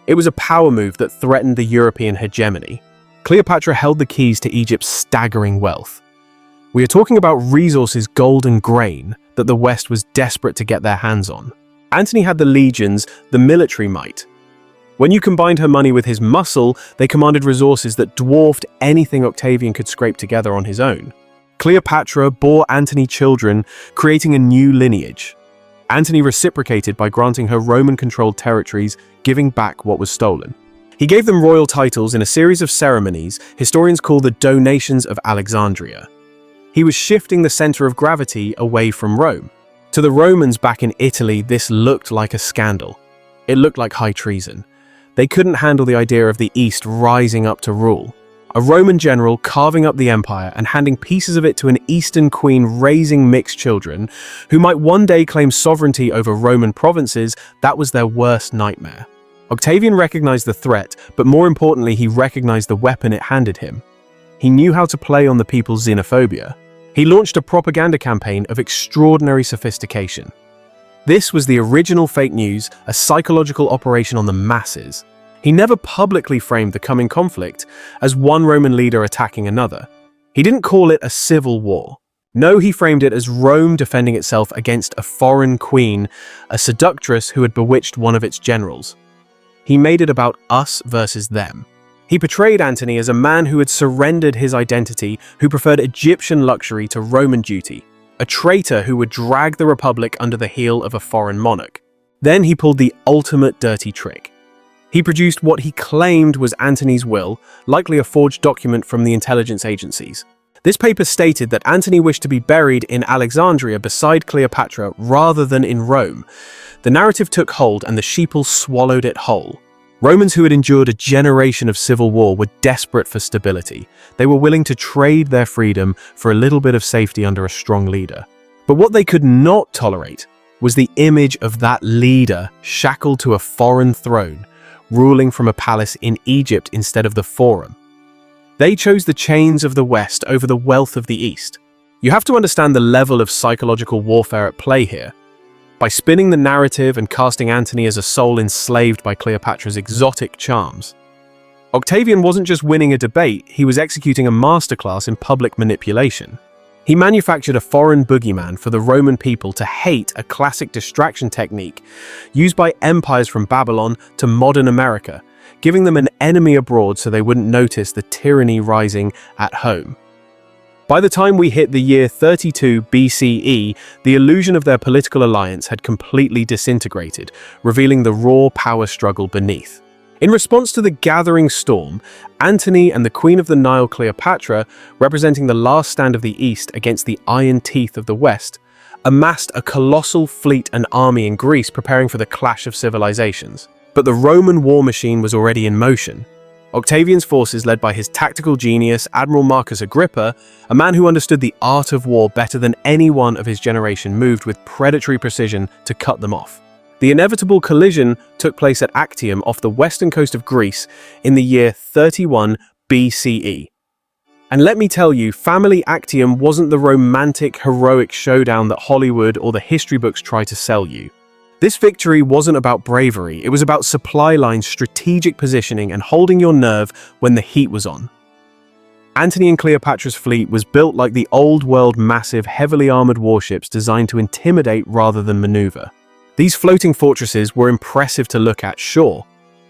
S1: It was a power move that threatened the European hegemony. Cleopatra held the keys to Egypt's staggering wealth. We are talking about resources, gold and grain, that the West was desperate to get their hands on. Antony had the legions, the military might. When you combined her money with his muscle, they commanded resources that dwarfed anything Octavian could scrape together on his own. Cleopatra bore Antony children, creating a new lineage. Antony reciprocated by granting her Roman-controlled territories, giving back what was stolen. He gave them royal titles in a series of ceremonies historians call the Donations of Alexandria. He was shifting the center of gravity away from Rome. To the Romans back in Italy, this looked like a scandal. It looked like high treason. They couldn't handle the idea of the East rising up to rule. A Roman general carving up the empire and handing pieces of it to an Eastern queen raising mixed children, who might one day claim sovereignty over Roman provinces, that was their worst nightmare. Octavian recognized the threat, but more importantly, he recognized the weapon it handed him. He knew how to play on the people's xenophobia. He launched a propaganda campaign of extraordinary sophistication. This was the original fake news, a psychological operation on the masses. He never publicly framed the coming conflict as one Roman leader attacking another. He didn't call it a civil war. No, he framed it as Rome defending itself against a foreign queen, a seductress who had bewitched one of its generals. He made it about us versus them. He portrayed Antony as a man who had surrendered his identity, who preferred Egyptian luxury to Roman duty, a traitor who would drag the Republic under the heel of a foreign monarch. Then he pulled the ultimate dirty trick. He produced what he claimed was Antony's will, likely a forged document from the intelligence agencies. This paper stated that Antony wished to be buried in Alexandria beside Cleopatra rather than in Rome. The narrative took hold and the sheeple swallowed it whole. Romans who had endured a generation of civil war were desperate for stability. They were willing to trade their freedom for a little bit of safety under a strong leader. But what they could not tolerate was the image of that leader shackled to a foreign throne, ruling from a palace in Egypt instead of the Forum. They chose the chains of the West over the wealth of the East. You have to understand the level of psychological warfare at play here. By spinning the narrative and casting Antony as a soul enslaved by Cleopatra's exotic charms. Octavian wasn't just winning a debate, he was executing a masterclass in public manipulation. He manufactured a foreign boogeyman for the Roman people to hate, a classic distraction technique used by empires from Babylon to modern America, giving them an enemy abroad so they wouldn't notice the tyranny rising at home. By the time we hit the year 32 BCE, the illusion of their political alliance had completely disintegrated, revealing the raw power struggle beneath. In response to the gathering storm, Antony and the Queen of the Nile Cleopatra, representing the last stand of the East against the iron teeth of the West, amassed a colossal fleet and army in Greece preparing for the clash of civilizations. But the Roman war machine was already in motion. Octavian's forces, led by his tactical genius, Admiral Marcus Agrippa, a man who understood the art of war better than anyone of his generation, moved with predatory precision to cut them off. The inevitable collision took place at Actium off the western coast of Greece in the year 31 BCE. And let me tell you, Family Actium wasn't the romantic, heroic showdown that Hollywood or the history books try to sell you. This victory wasn't about bravery, it was about supply line strategic positioning and holding your nerve when the heat was on. Antony and Cleopatra's fleet was built like the old-world massive, heavily armored warships designed to intimidate rather than maneuver. These floating fortresses were impressive to look at, sure,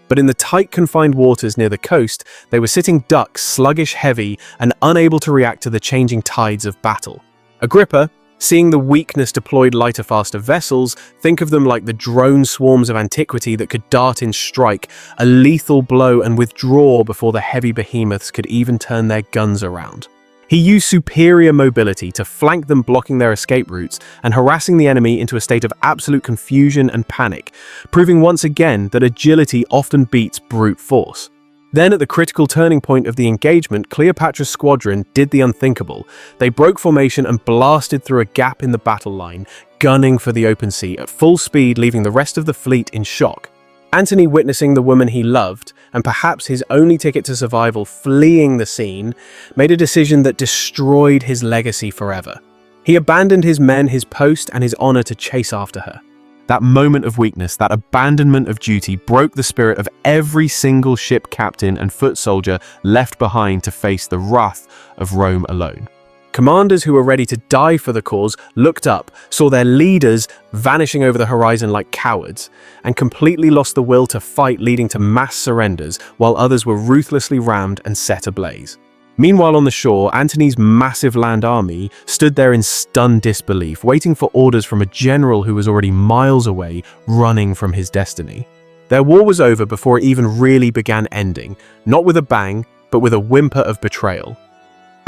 S1: but in the tight confined waters near the coast, they were sitting ducks, sluggish, heavy, and unable to react to the changing tides of battle. Agrippa, seeing the weakness deployed lighter, faster vessels, think of them like the drone swarms of antiquity that could dart in, strike a lethal blow and withdraw before the heavy behemoths could even turn their guns around. He used superior mobility to flank them, blocking their escape routes and harassing the enemy into a state of absolute confusion and panic, proving once again that agility often beats brute force. Then, at the critical turning point of the engagement, Cleopatra's squadron did the unthinkable. They broke formation and blasted through a gap in the battle line, gunning for the open sea at full speed, leaving the rest of the fleet in shock. Antony, witnessing the woman he loved, and perhaps his only ticket to survival, fleeing the scene, made a decision that destroyed his legacy forever. He abandoned his men, his post, and his honor to chase after her. That moment of weakness, that abandonment of duty, broke the spirit of every single ship captain and foot soldier left behind to face the wrath of Rome alone. Commanders who were ready to die for the cause looked up, saw their leaders vanishing over the horizon like cowards, and completely lost the will to fight, leading to mass surrenders, while others were ruthlessly rammed and set ablaze. Meanwhile, on the shore, Antony's massive land army stood there in stunned disbelief, waiting for orders from a general who was already miles away, running from his destiny. Their war was over before it even really began, ending, not with a bang, but with a whimper of betrayal.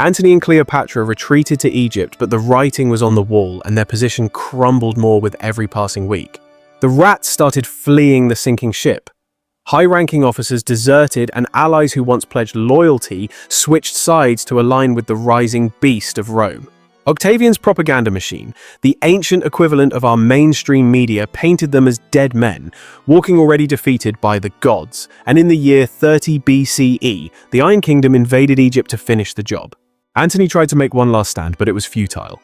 S1: Antony and Cleopatra retreated to Egypt, but the writing was on the wall and their position crumbled more with every passing week. The rats started fleeing the sinking ship. High-ranking officers deserted, and allies who once pledged loyalty switched sides to align with the rising beast of Rome. Octavian's propaganda machine, the ancient equivalent of our mainstream media, painted them as dead men, walking already defeated by the gods, and in the year 30 BCE, the Iron Kingdom invaded Egypt to finish the job. Antony tried to make one last stand, but it was futile.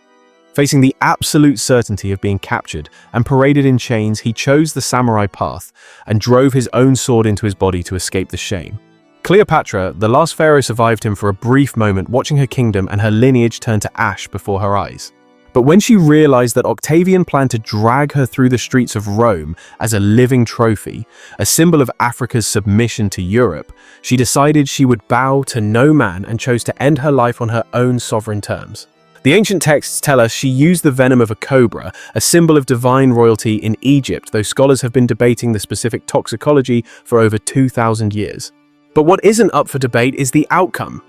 S1: Facing the absolute certainty of being captured and paraded in chains, he chose the samurai path and drove his own sword into his body to escape the shame. Cleopatra, the last pharaoh, survived him for a brief moment, watching her kingdom and her lineage turn to ash before her eyes. But when she realized that Octavian planned to drag her through the streets of Rome as a living trophy, a symbol of Africa's submission to Europe, she decided she would bow to no man and chose to end her life on her own sovereign terms. The ancient texts tell us she used the venom of a cobra, a symbol of divine royalty in Egypt, though scholars have been debating the specific toxicology for over 2,000 years. But what isn't up for debate is the outcome.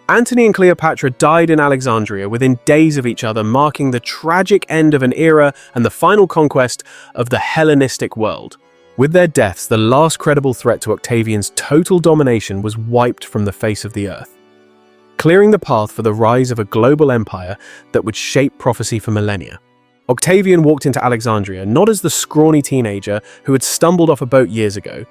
S1: Antony and Cleopatra died in Alexandria within days of each other, marking the tragic end of an era and the final conquest of the Hellenistic world. With their deaths, the last credible threat to Octavian's total domination was wiped from the face of the earth, clearing the path for the rise of a global empire that would shape prophecy for millennia. Octavian walked into Alexandria not as the scrawny teenager who had stumbled off a boat years ago,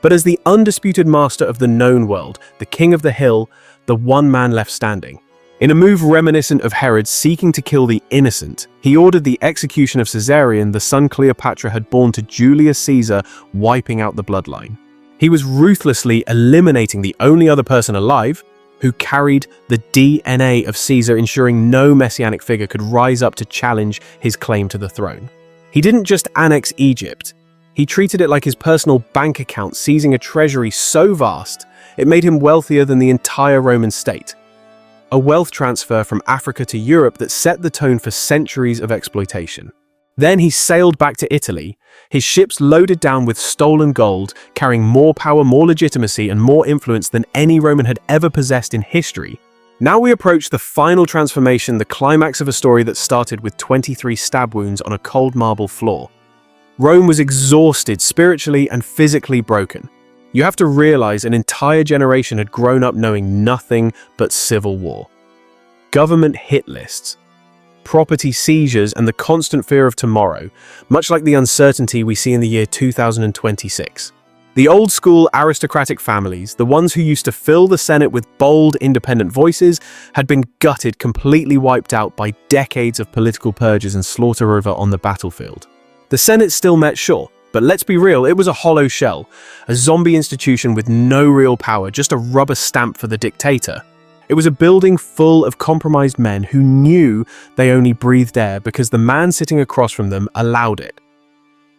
S1: but as the undisputed master of the known world, the king of the hill, the one man left standing. In a move reminiscent of Herod seeking to kill the innocent, he ordered the execution of Caesarion, the son Cleopatra had borne to Julius Caesar, wiping out the bloodline. He was ruthlessly eliminating the only other person alive who carried the DNA of Caesar, ensuring no messianic figure could rise up to challenge his claim to the throne. He didn't just annex Egypt, he treated it like his personal bank account, seizing a treasury so vast it made him wealthier than the entire Roman state. A wealth transfer from Africa to Europe that set the tone for centuries of exploitation. Then he sailed back to Italy, his ships loaded down with stolen gold, carrying more power, more legitimacy, and more influence than any Roman had ever possessed in history. Now we approach the final transformation, the climax of a story that started with 23 stab wounds on a cold marble floor. Rome was exhausted, spiritually and physically broken. You have to realize an entire generation had grown up knowing nothing but civil war. Government hit lists, property seizures, and the constant fear of tomorrow, much like the uncertainty we see in the year 2026. The old-school aristocratic families, the ones who used to fill the Senate with bold, independent voices, had been gutted, completely wiped out by decades of political purges and slaughter over on the battlefield. The Senate still met, sure, but let's be real, it was a hollow shell, a zombie institution with no real power, just a rubber stamp for the dictator. It was a building full of compromised men who knew they only breathed air because the man sitting across from them allowed it.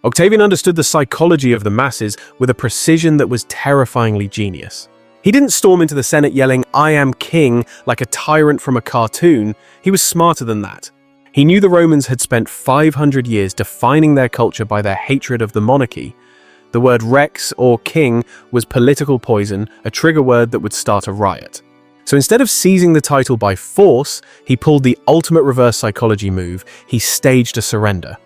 S1: Octavian understood the psychology of the masses with a precision that was terrifyingly genius. He didn't storm into the Senate yelling, "I am king," like a tyrant from a cartoon. He was smarter than that. He knew the Romans had spent 500 years defining their culture by their hatred of the monarchy. The word rex, or king, was political poison, a trigger word that would start a riot. So instead of seizing the title by force, he pulled the ultimate reverse psychology move. He staged a surrender.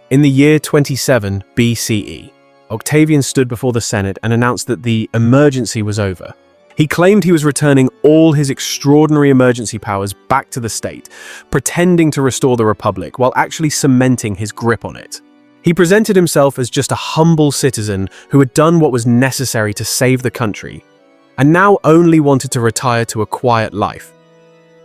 S1: In the year 27 BCE, Octavian stood before the Senate and announced that the emergency was over. He claimed he was returning all his extraordinary emergency powers back to the state, pretending to restore the Republic while actually cementing his grip on it. He presented himself as just a humble citizen who had done what was necessary to save the country, and now only wanted to retire to a quiet life.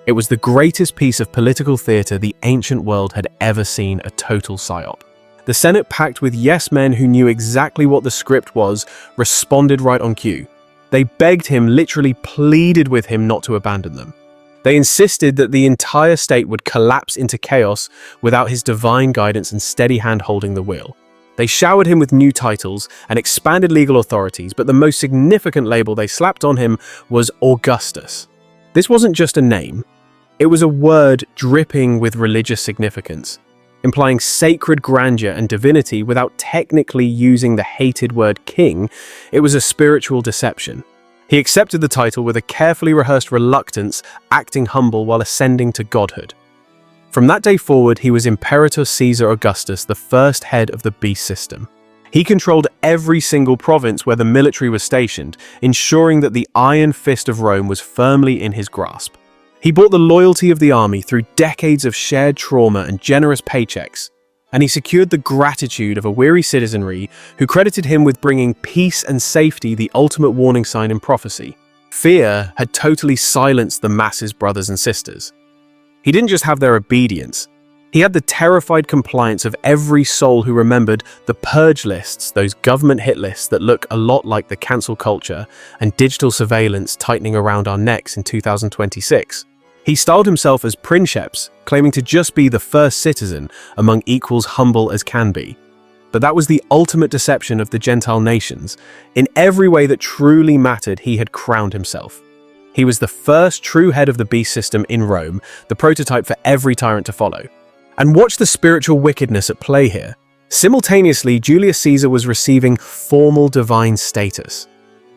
S1: It was the greatest piece of political theater the ancient world had ever seen, a total psyop. The Senate, packed with yes-men who knew exactly what the script was, responded right on cue. They begged him, literally pleaded with him not to abandon them. They insisted that the entire state would collapse into chaos without his divine guidance and steady hand holding the wheel. They showered him with new titles and expanded legal authorities, but the most significant label they slapped on him was Augustus. This wasn't just a name. It was a word dripping with religious significance, implying sacred grandeur and divinity without technically using the hated word king. It was a spiritual deception. He accepted the title with a carefully rehearsed reluctance, acting humble while ascending to godhood. From that day forward, he was Imperator Caesar Augustus, the first head of the beast system. He controlled every single province where the military was stationed, ensuring that the iron fist of Rome was firmly in his grasp. He bought the loyalty of the army through decades of shared trauma and generous paychecks, and he secured the gratitude of a weary citizenry who credited him with bringing peace and safety, the ultimate warning sign in prophecy. Fear had totally silenced the masses, brothers and sisters. He didn't just have their obedience. He had the terrified compliance of every soul who remembered the purge lists, those government hit lists that look a lot like the cancel culture and digital surveillance tightening around our necks in 2026. He styled himself as princeps, claiming to just be the first citizen among equals, humble as can be. But that was the ultimate deception of the Gentile nations. In every way that truly mattered, he had crowned himself. He was the first true head of the beast system in Rome, the prototype for every tyrant to follow. And watch the spiritual wickedness at play here. Simultaneously, Julius Caesar was receiving formal divine status.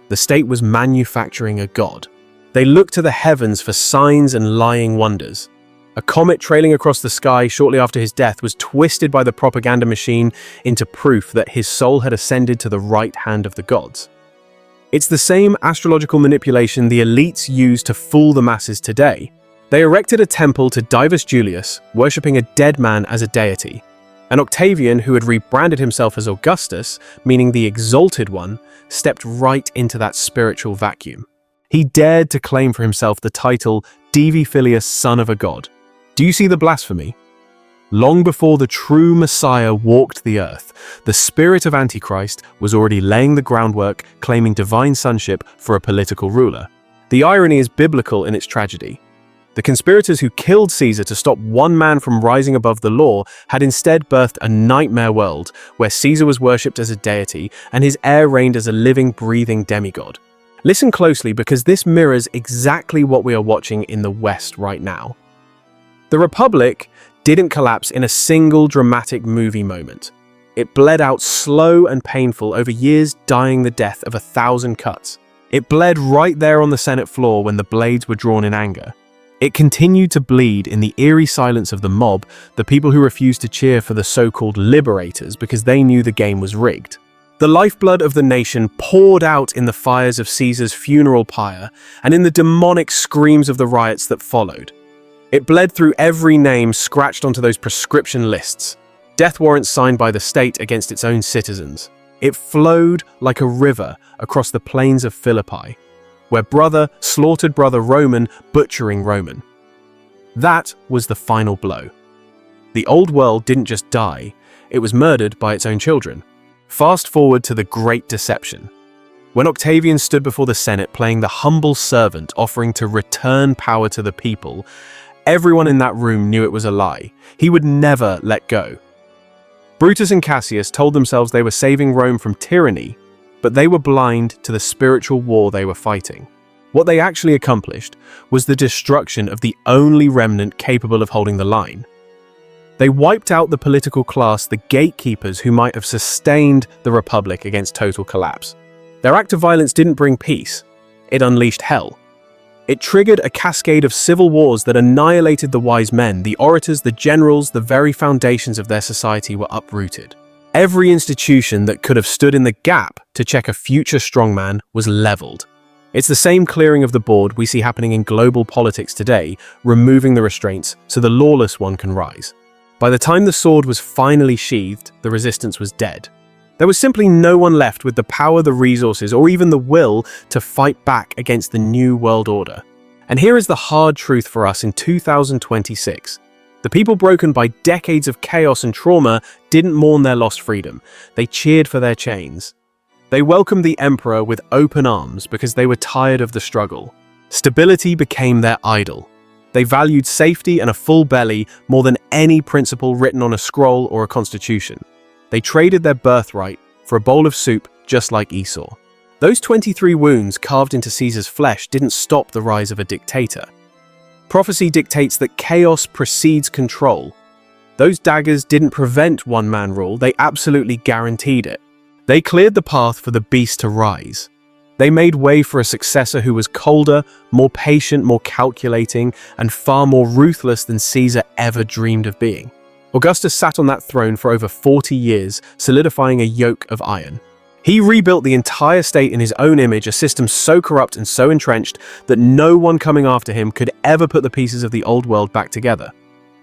S1: The state was manufacturing a god. They looked to the heavens for signs and lying wonders. A comet trailing across the sky shortly after his death was twisted by the propaganda machine into proof that his soul had ascended to the right hand of the gods. It's the same astrological manipulation the elites use to fool the masses today. They erected a temple to Divus Julius, worshipping a dead man as a deity. And Octavian, who had rebranded himself as Augustus, meaning the exalted one, stepped right into that spiritual vacuum. He dared to claim for himself the title Divi Filius, son of a god. Do you see the blasphemy? Long before the true Messiah walked the earth, the spirit of Antichrist was already laying the groundwork, claiming divine sonship for a political ruler. The irony is biblical in its tragedy. The conspirators who killed Caesar to stop one man from rising above the law had instead birthed a nightmare world where Caesar was worshipped as a deity and his heir reigned as a living, breathing demigod. Listen closely, because this mirrors exactly what we are watching in the West right now. The Republic didn't collapse in a single dramatic movie moment. It bled out slow and painful over years, dying the death of 1,000 cuts. It bled right there on the Senate floor when the blades were drawn in anger. It continued to bleed in the eerie silence of the mob, the people who refused to cheer for the so-called liberators because they knew the game was rigged. The lifeblood of the nation poured out in the fires of Caesar's funeral pyre and in the demonic screams of the riots that followed. It bled through every name scratched onto those prescription lists, death warrants signed by the state against its own citizens. It flowed like a river across the plains of Philippi, where brother slaughtered brother Roman, butchering Roman. That was the final blow. The old world didn't just die, it was murdered by its own children. Fast forward to the Great Deception. When Octavian stood before the Senate playing the humble servant offering to return power to the people, everyone in that room knew it was a lie. He would never let go. Brutus and Cassius told themselves they were saving Rome from tyranny, but they were blind to the spiritual war they were fighting. What they actually accomplished was the destruction of the only remnant capable of holding the line. They wiped out the political class, the gatekeepers who might have sustained the Republic against total collapse. Their act of violence didn't bring peace, it unleashed hell. It triggered a cascade of civil wars that annihilated the wise men, the orators, the generals, the very foundations of their society were uprooted. Every institution that could have stood in the gap to check a future strongman was leveled. It's the same clearing of the board we see happening in global politics today, removing the restraints so the lawless one can rise. By the time the sword was finally sheathed, the resistance was dead. There was simply no one left with the power, the resources, or even the will to fight back against the new world order. And here is the hard truth for us in 2026. The people broken by decades of chaos and trauma didn't mourn their lost freedom. They cheered for their chains. They welcomed the emperor with open arms because they were tired of the struggle. Stability became their idol. They valued safety and a full belly more than any principle written on a scroll or a constitution. They traded their birthright for a bowl of soup just like Esau. Those 23 wounds carved into Caesar's flesh didn't stop the rise of a dictator. Prophecy dictates that chaos precedes control. Those daggers didn't prevent one-man rule, they absolutely guaranteed it. They cleared the path for the beast to rise. They made way for a successor who was colder, more patient, more calculating, and far more ruthless than Caesar ever dreamed of being. Augustus sat on that throne for over 40 years, solidifying a yoke of iron. He rebuilt the entire state in his own image, a system so corrupt and so entrenched that no one coming after him could ever put the pieces of the old world back together.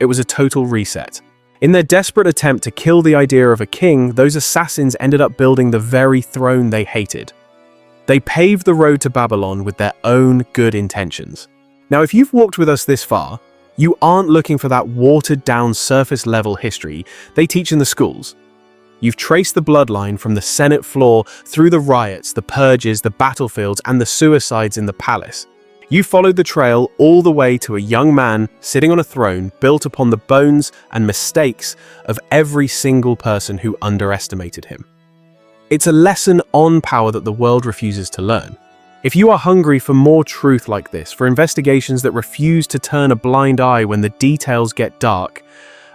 S1: It was a total reset. In their desperate attempt to kill the idea of a king, those assassins ended up building the very throne they hated. They paved the road to Babylon with their own good intentions. Now, if you've walked with us this far, you aren't looking for that watered-down surface-level history they teach in the schools. You've traced the bloodline from the Senate floor through the riots, the purges, the battlefields, and the suicides in the palace. You followed the trail all the way to a young man sitting on a throne built upon the bones and mistakes of every single person who underestimated him. It's a lesson on power that the world refuses to learn. If you are hungry for more truth like this, for investigations that refuse to turn a blind eye when the details get dark,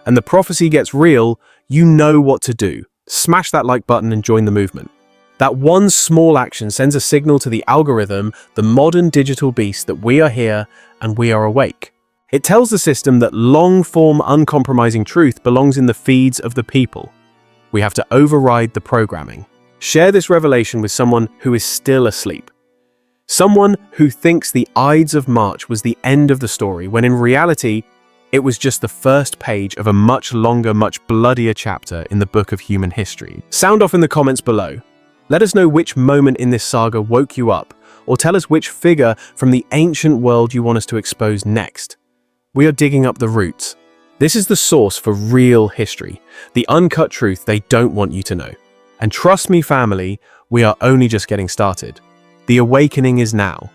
S1: and the prophecy gets real, you know what to do. Smash that like button and join the movement. That one small action sends a signal to the algorithm, the modern digital beast, that we are here and we are awake. It tells the system that long-form, uncompromising truth belongs in the feeds of the people. We have to override the programming. Share this revelation with someone who is still asleep. Someone who thinks the Ides of March was the end of the story, when in reality, it was just the first page of a much longer, much bloodier chapter in the book of human history. Sound off in the comments below. Let us know which moment in this saga woke you up, or tell us which figure from the ancient world you want us to expose next. We are digging up the roots. This is the source for real history, the uncut truth they don't want you to know. And trust me, family, we are only just getting started. The awakening is now.